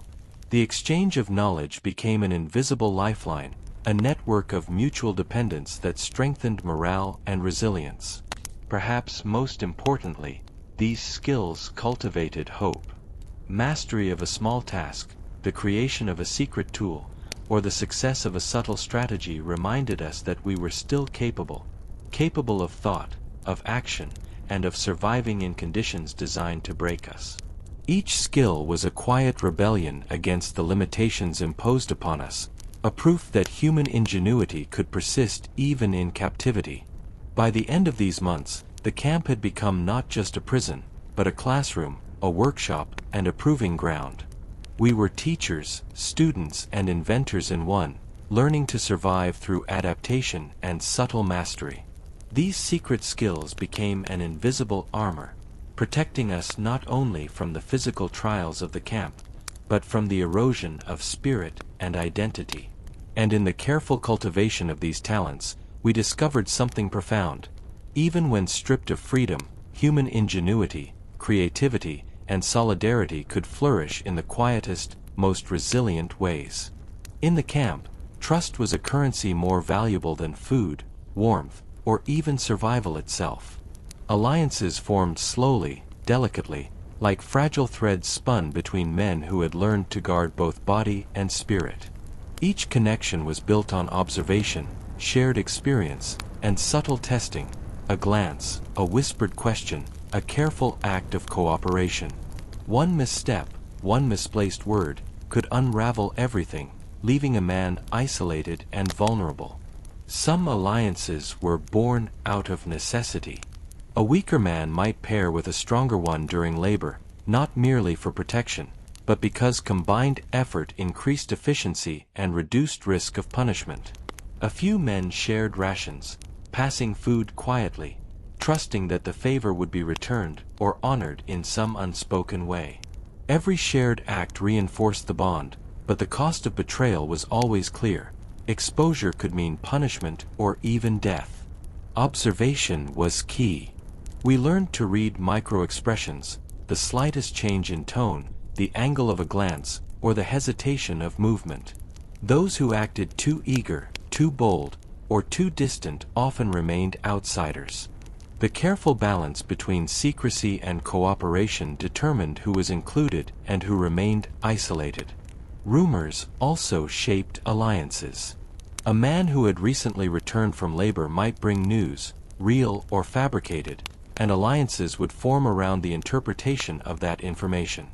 The exchange of knowledge became an invisible lifeline, a network of mutual dependence that strengthened morale and resilience. Perhaps most importantly, these skills cultivated hope. Mastery of a small task, the creation of a secret tool, or the success of a subtle strategy reminded us that we were still capable of thought, of action, and of surviving in conditions designed to break us. Each skill was a quiet rebellion against the limitations imposed upon us, a proof that human ingenuity could persist even in captivity. By the end of these months, the camp had become not just a prison, but a classroom, a workshop, and a proving ground. We were teachers, students, and inventors in one, learning to survive through adaptation and subtle mastery. These secret skills became an invisible armor, protecting us not only from the physical trials of the camp, but from the erosion of spirit and identity. And in the careful cultivation of these talents, we discovered something profound. Even when stripped of freedom, human ingenuity, creativity, and solidarity could flourish in the quietest, most resilient ways. In the camp, trust was a currency more valuable than food, warmth, or even survival itself. Alliances formed slowly, delicately, like fragile threads spun between men who had learned to guard both body and spirit. Each connection was built on observation, shared experience, and subtle testing: a glance, a whispered question, a careful act of cooperation. One misstep, one misplaced word, could unravel everything, leaving a man isolated and vulnerable. Some alliances were born out of necessity. A weaker man might pair with a stronger one during labor, not merely for protection, but because combined effort increased efficiency and reduced risk of punishment. A few men shared rations, passing food quietly, trusting that the favor would be returned or honored in some unspoken way. Every shared act reinforced the bond, but the cost of betrayal was always clear. Exposure could mean punishment or even death. Observation was key. We learned to read micro-expressions, the slightest change in tone, the angle of a glance, or the hesitation of movement. Those who acted too eager, too bold, or too distant often remained outsiders. The careful balance between secrecy and cooperation determined who was included and who remained isolated. Rumors also shaped alliances. A man who had recently returned from labor might bring news, real or fabricated, and alliances would form around the interpretation of that information.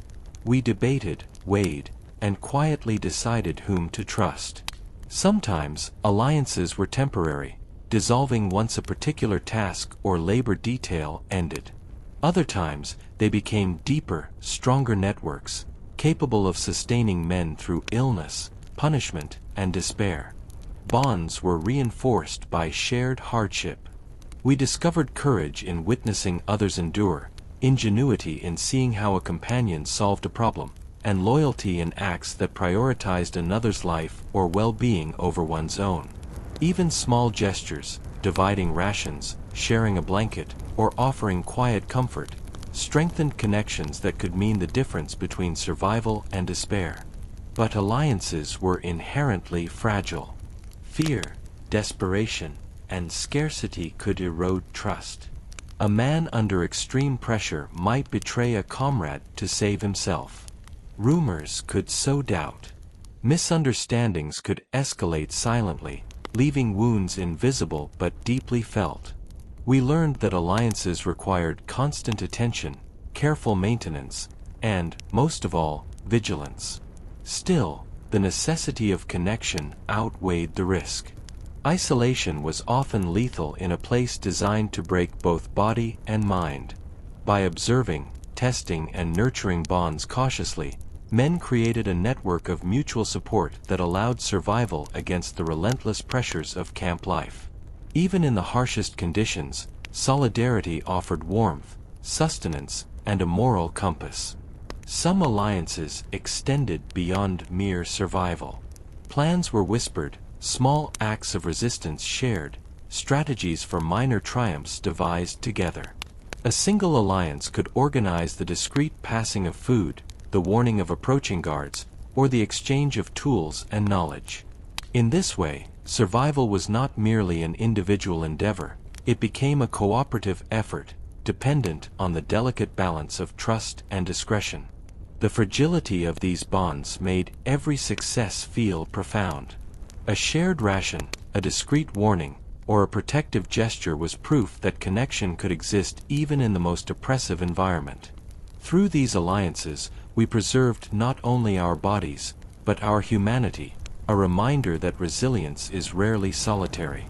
We debated, weighed, and quietly decided whom to trust. Sometimes, alliances were temporary, dissolving once a particular task or labor detail ended. Other times, they became deeper, stronger networks, capable of sustaining men through illness, punishment, and despair. Bonds were reinforced by shared hardship. We discovered courage in witnessing others endure, ingenuity in seeing how a companion solved a problem, and loyalty in acts that prioritized another's life or well-being over one's own. Even small gestures, dividing rations, sharing a blanket, or offering quiet comfort, strengthened connections that could mean the difference between survival and despair. But alliances were inherently fragile. Fear, desperation, and scarcity could erode trust. A man under extreme pressure might betray a comrade to save himself. Rumors could sow doubt. Misunderstandings could escalate silently, leaving wounds invisible but deeply felt. We learned that alliances required constant attention, careful maintenance, and, most of all, vigilance. Still, the necessity of connection outweighed the risk. Isolation was often lethal in a place designed to break both body and mind. By observing, testing, and nurturing bonds cautiously, men created a network of mutual support that allowed survival against the relentless pressures of camp life. Even in the harshest conditions, solidarity offered warmth, sustenance, and a moral compass. Some alliances extended beyond mere survival. Plans were whispered, small acts of resistance shared, strategies for minor triumphs devised together. A single alliance could organize the discreet passing of food, the warning of approaching guards, or the exchange of tools and knowledge. In this way, survival was not merely an individual endeavor, it became a cooperative effort, dependent on the delicate balance of trust and discretion. The fragility of these bonds made every success feel profound. A shared ration, a discreet warning, or a protective gesture was proof that connection could exist even in the most oppressive environment. Through these alliances, we preserved not only our bodies, but our humanity, a reminder that resilience is rarely solitary.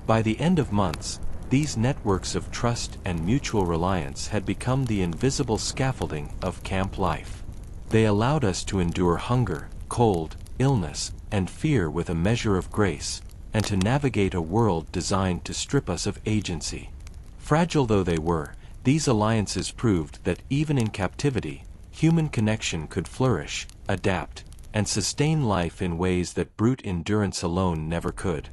By the end of months, these networks of trust and mutual reliance had become the invisible scaffolding of camp life. They allowed us to endure hunger, cold, illness, and fear with a measure of grace, and to navigate a world designed to strip us of agency. Fragile though they were, these alliances proved that even in captivity, human connection could flourish, adapt, and sustain life in ways that brute endurance alone never could.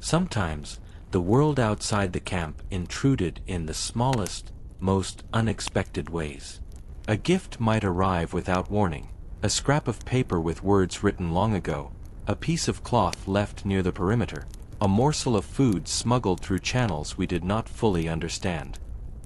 Sometimes, the world outside the camp intruded in the smallest, most unexpected ways. A gift might arrive without warning, a scrap of paper with words written long ago, a piece of cloth left near the perimeter, a morsel of food smuggled through channels we did not fully understand.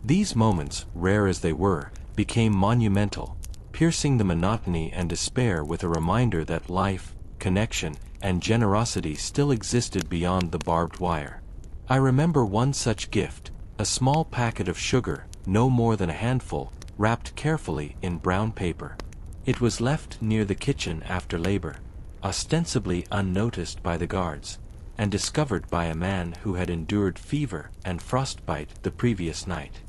These moments, rare as they were, became monumental, piercing the monotony and despair with a reminder that life, connection, and generosity still existed beyond the barbed wire. I remember one such gift, a small packet of sugar, no more than a handful, wrapped carefully in brown paper. It was left near the kitchen after labor, ostensibly unnoticed by the guards, and discovered by a man who had endured fever and frostbite the previous night.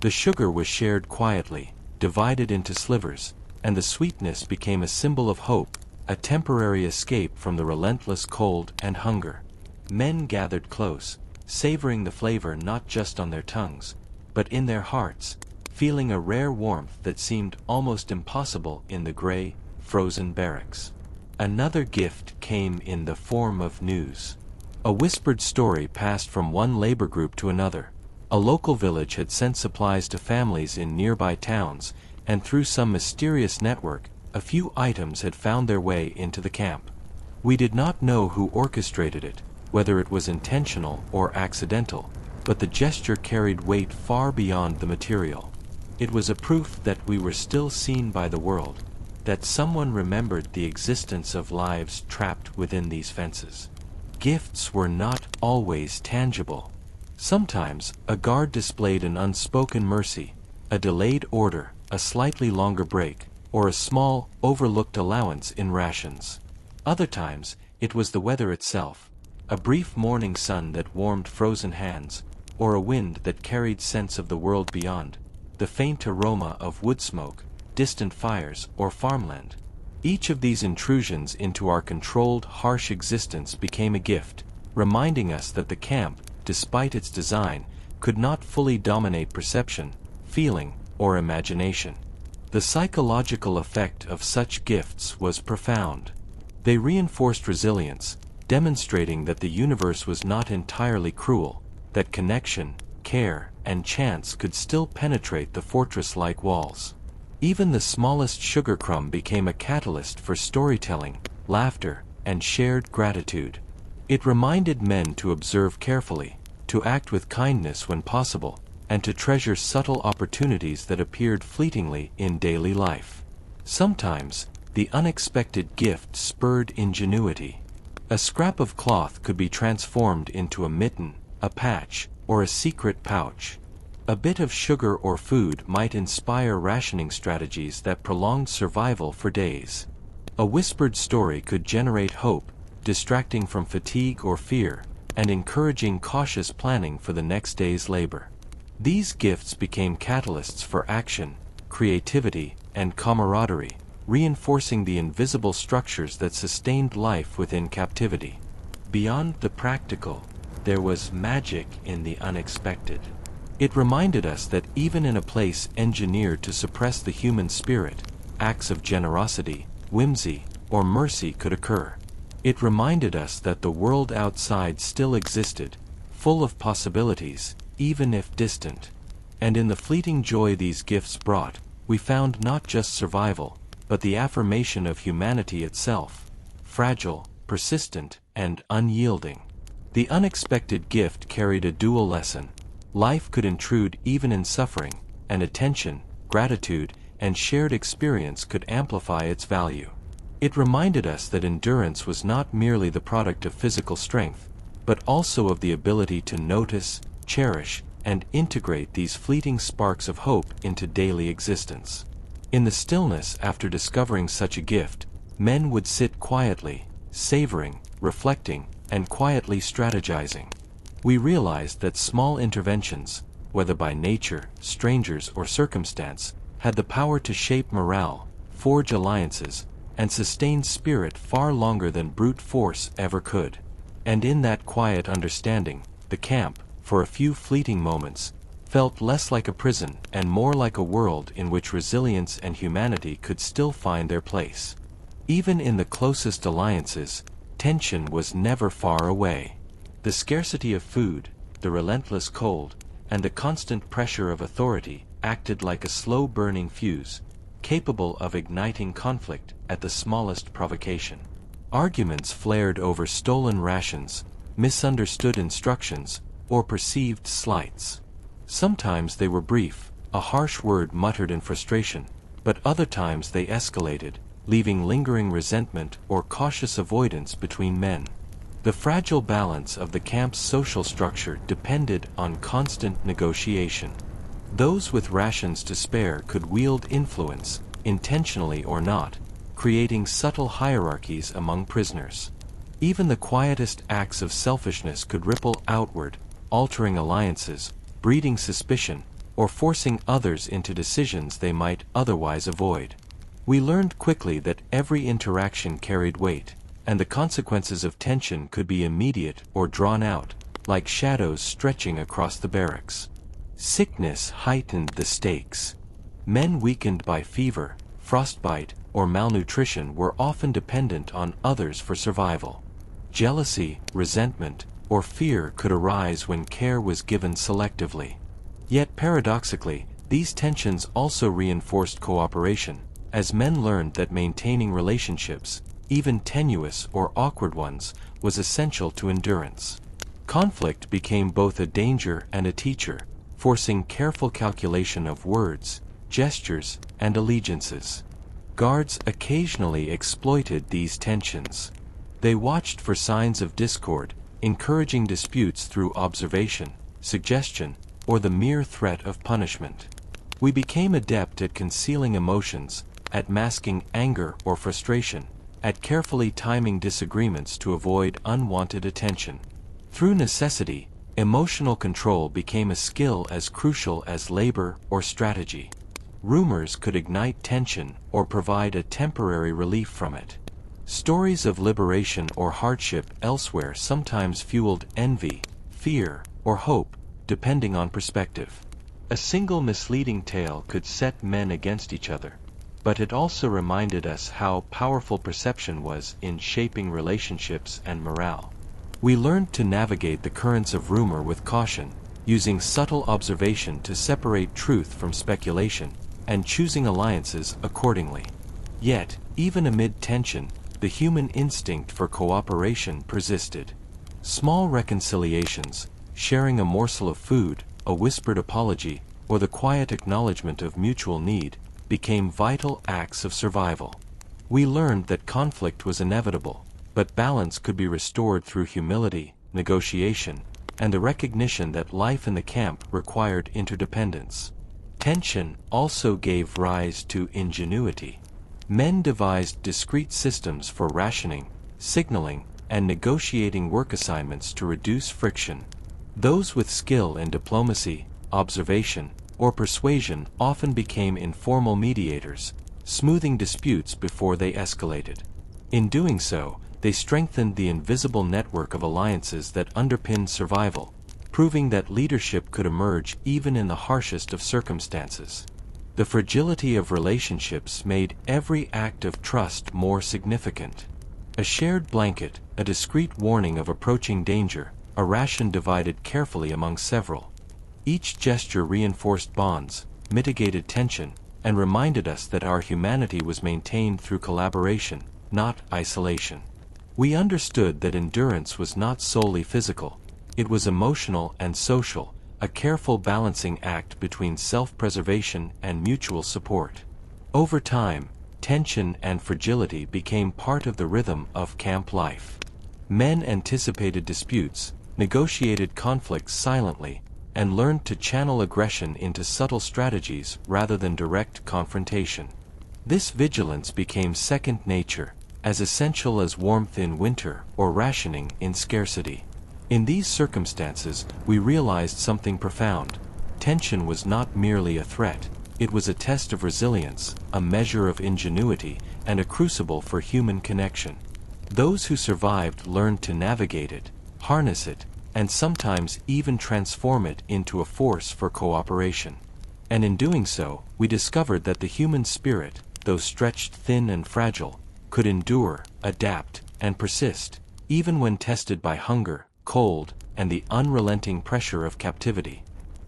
The sugar was shared quietly, divided into slivers, and the sweetness became a symbol of hope, a temporary escape from the relentless cold and hunger. Men gathered close, savoring the flavor not just on their tongues, but in their hearts, feeling a rare warmth that seemed almost impossible in the gray, frozen barracks. Another gift came in the form of news. A whispered story passed from one labor group to another. A local village had sent supplies to families in nearby towns, and through some mysterious network, a few items had found their way into the camp. We did not know who orchestrated it, whether it was intentional or accidental, but the gesture carried weight far beyond the material. It was a proof that we were still seen by the world, that someone remembered the existence of lives trapped within these fences. Gifts were not always tangible. Sometimes, a guard displayed an unspoken mercy, a delayed order, a slightly longer break, or a small, overlooked allowance in rations. Other times, it was the weather itself, a brief morning sun that warmed frozen hands, or a wind that carried sense of the world beyond, the faint aroma of wood smoke, distant fires, or farmland. Each of these intrusions into our controlled, harsh existence became a gift, reminding us that the camp, despite its design, could not fully dominate perception, feeling, or imagination. The psychological effect of such gifts was profound. They reinforced resilience, demonstrating that the universe was not entirely cruel, that connection, care, and chance could still penetrate the fortress-like walls. Even the smallest sugar crumb became a catalyst for storytelling, laughter, and shared gratitude. It reminded men to observe carefully, to act with kindness when possible, and to treasure subtle opportunities that appeared fleetingly in daily life. Sometimes, the unexpected gift spurred ingenuity. A scrap of cloth could be transformed into a mitten, a patch, or a secret pouch. A bit of sugar or food might inspire rationing strategies that prolonged survival for days. A whispered story could generate hope, distracting from fatigue or fear, and encouraging cautious planning for the next day's labor. These gifts became catalysts for action, creativity, and camaraderie, reinforcing the invisible structures that sustained life within captivity. Beyond the practical, there was magic in the unexpected. It reminded us that even in a place engineered to suppress the human spirit, acts of generosity, whimsy, or mercy could occur. It reminded us that the world outside still existed, full of possibilities, even if distant. And in the fleeting joy these gifts brought, we found not just survival, but the affirmation of humanity itself, fragile, persistent, and unyielding. The unexpected gift carried a dual lesson. Life could intrude even in suffering, and attention, gratitude, and shared experience could amplify its value. It reminded us that endurance was not merely the product of physical strength, but also of the ability to notice, cherish, and integrate these fleeting sparks of hope into daily existence. In the stillness after discovering such a gift, men would sit quietly, savoring, reflecting, and quietly strategizing. We realized that small interventions, whether by nature, strangers, or circumstance, had the power to shape morale, forge alliances, and sustain spirit far longer than brute force ever could. And in that quiet understanding, the camp, for a few fleeting moments, felt less like a prison and more like a world in which resilience and humanity could still find their place. Even in the closest alliances, tension was never far away. The scarcity of food, the relentless cold, and the constant pressure of authority acted like a slow-burning fuse, capable of igniting conflict at the smallest provocation. Arguments flared over stolen rations, misunderstood instructions, or perceived slights. Sometimes they were brief, a harsh word muttered in frustration, but other times they escalated, leaving lingering resentment or cautious avoidance between men. The fragile balance of the camp's social structure depended on constant negotiation. Those with rations to spare could wield influence, intentionally or not, creating subtle hierarchies among prisoners. Even the quietest acts of selfishness could ripple outward, altering alliances, breeding suspicion, or forcing others into decisions they might otherwise avoid. We learned quickly that every interaction carried weight, and the consequences of tension could be immediate or drawn out, like shadows stretching across the barracks. Sickness heightened the stakes. Men weakened by fever, frostbite, or malnutrition were often dependent on others for survival. Jealousy, resentment, or fear could arise when care was given selectively. Yet paradoxically, These tensions also reinforced cooperation, as men learned that maintaining relationships, even tenuous or awkward ones, was essential to endurance. Conflict became both a danger and a teacher, forcing careful calculation of words, gestures, and allegiances. Guards occasionally exploited these tensions. They watched for signs of discord, encouraging disputes through observation, suggestion, or the mere threat of punishment. We became adept at concealing emotions, at masking anger or frustration, at carefully timing disagreements to avoid unwanted attention. Through necessity, emotional control became a skill as crucial as labor or strategy. Rumors could ignite tension or provide a temporary relief from it. Stories of liberation or hardship elsewhere sometimes fueled envy, fear, or hope, depending on perspective. A single misleading tale could set men against each other, but it also reminded us how powerful perception was in shaping relationships and morale. We learned to navigate the currents of rumor with caution, using subtle observation to separate truth from speculation, and choosing alliances accordingly. Yet, even amid tension, the human instinct for cooperation persisted. Small reconciliations, sharing a morsel of food, a whispered apology, or the quiet acknowledgement of mutual need, became vital acts of survival. We learned that conflict was inevitable, but balance could be restored through humility, negotiation, and the recognition that life in the camp required interdependence. Tension also gave rise to ingenuity. Men devised discrete systems for rationing, signaling, and negotiating work assignments to reduce friction. Those with skill in diplomacy, observation, or persuasion often became informal mediators, smoothing disputes before they escalated. In doing so, they strengthened the invisible network of alliances that underpinned survival, proving that leadership could emerge even in the harshest of circumstances. The fragility of relationships made every act of trust more significant. A shared blanket, a discreet warning of approaching danger, a ration divided carefully among several. Each gesture reinforced bonds, mitigated tension, and reminded us that our humanity was maintained through collaboration, not isolation. We understood that endurance was not solely physical, it was emotional and social, a careful balancing act between self-preservation and mutual support. Over time, tension and fragility became part of the rhythm of camp life. Men anticipated disputes, negotiated conflicts silently, and learned to channel aggression into subtle strategies rather than direct confrontation. This vigilance became second nature, as essential as warmth in winter or rationing in scarcity. In these circumstances, we realized something profound. Tension was not merely a threat, it was a test of resilience, a measure of ingenuity, and a crucible for human connection. Those who survived learned to navigate it, harness it, and sometimes even transform it into a force for cooperation. And in doing so, we discovered that the human spirit, though stretched thin and fragile, could endure, adapt, and persist, even when tested by hunger, cold, and the unrelenting pressure of captivity.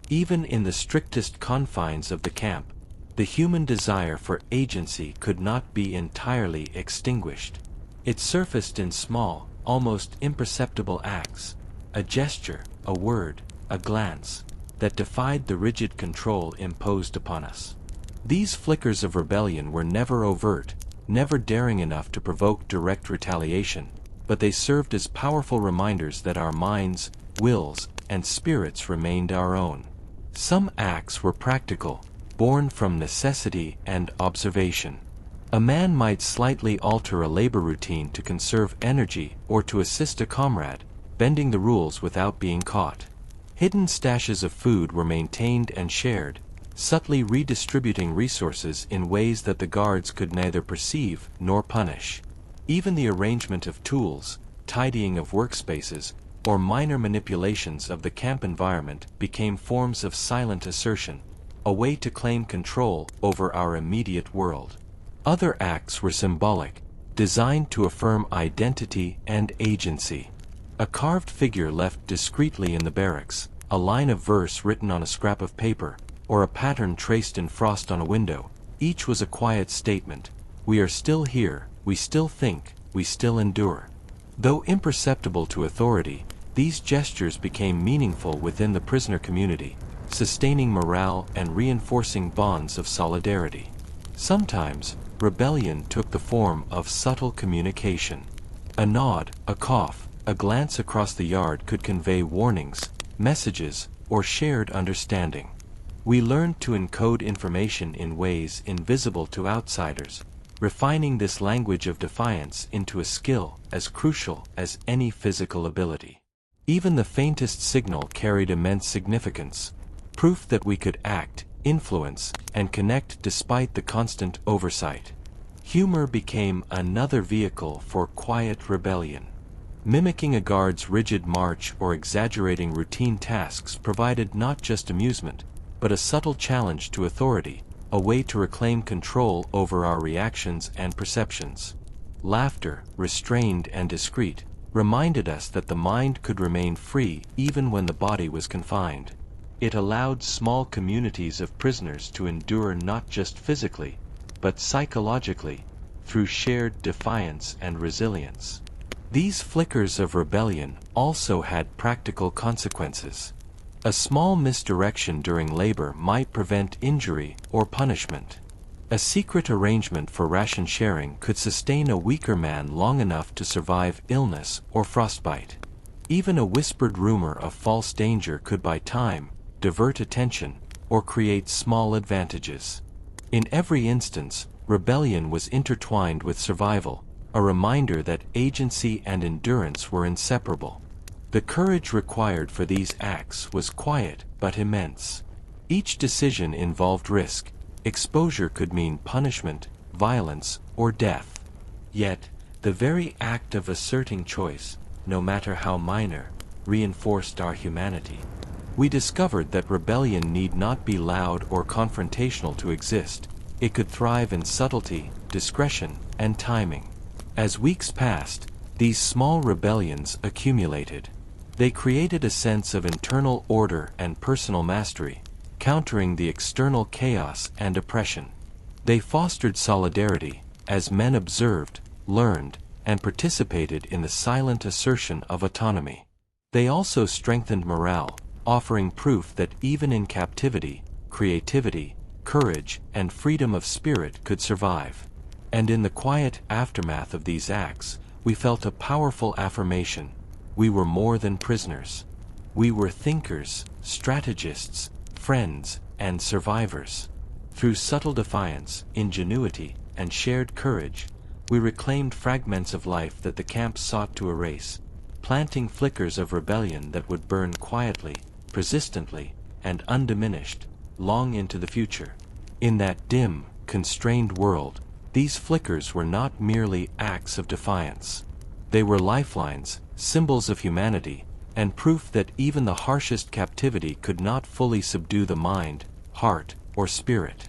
Even in the strictest confines of the camp, the human desire for agency could not be entirely extinguished. It surfaced in small, almost imperceptible acts, a gesture, a word, a glance, that defied the rigid control imposed upon us. These flickers of rebellion were never overt, never daring enough to provoke direct retaliation, but they served as powerful reminders that our minds, wills, and spirits remained our own. Some acts were practical, born from necessity and observation. A man might slightly alter a labor routine to conserve energy or to assist a comrade, bending the rules without being caught. Hidden stashes of food were maintained and shared, subtly redistributing resources in ways that the guards could neither perceive nor punish. Even the arrangement of tools, tidying of workspaces, or minor manipulations of the camp environment became forms of silent assertion, a way to claim control over our immediate world. Other acts were symbolic, designed to affirm identity and agency. A carved figure left discreetly in the barracks, a line of verse written on a scrap of paper, or a pattern traced in frost on a window, each was a quiet statement: we are still here, we still think, we still endure. Though imperceptible to authority, these gestures became meaningful within the prisoner community, sustaining morale and reinforcing bonds of solidarity. Sometimes, rebellion took the form of subtle communication. A nod, a cough, a glance across the yard could convey warnings, messages, or shared understanding. We learned to encode information in ways invisible to outsiders, refining this language of defiance into a skill as crucial as any physical ability. Even the faintest signal carried immense significance, proof that we could act, influence, and connect despite the constant oversight. Humor became another vehicle for quiet rebellion. Mimicking a guard's rigid march or exaggerating routine tasks provided not just amusement, but a subtle challenge to authority, a way to reclaim control over our reactions and perceptions. Laughter, restrained and discreet, reminded us that the mind could remain free even when the body was confined. It allowed small communities of prisoners to endure not just physically, but psychologically, through shared defiance and resilience. These flickers of rebellion also had practical consequences. A small misdirection during labor might prevent injury or punishment. A secret arrangement for ration sharing could sustain a weaker man long enough to survive illness or frostbite. Even a whispered rumor of false danger could buy time, divert attention, or create small advantages. In every instance, rebellion was intertwined with survival, a reminder that agency and endurance were inseparable. The courage required for these acts was quiet but immense. Each decision involved risk. Exposure could mean punishment, violence, or death. Yet, the very act of asserting choice, no matter how minor, reinforced our humanity. We discovered that rebellion need not be loud or confrontational to exist. It could thrive in subtlety, discretion, and timing. As weeks passed, these small rebellions accumulated. They created a sense of internal order and personal mastery, countering the external chaos and oppression. They fostered solidarity, as men observed, learned, and participated in the silent assertion of autonomy. They also strengthened morale, offering proof that even in captivity, creativity, courage, and freedom of spirit could survive. And in the quiet aftermath of these acts, we felt a powerful affirmation: we were more than prisoners. We were thinkers, strategists, friends, and survivors. Through subtle defiance, ingenuity, and shared courage, we reclaimed fragments of life that the camp sought to erase, planting flickers of rebellion that would burn quietly, persistently, and undiminished, long into the future. In that dim, constrained world, these flickers were not merely acts of defiance. They were lifelines, symbols of humanity, and proof that even the harshest captivity could not fully subdue the mind, heart, or spirit.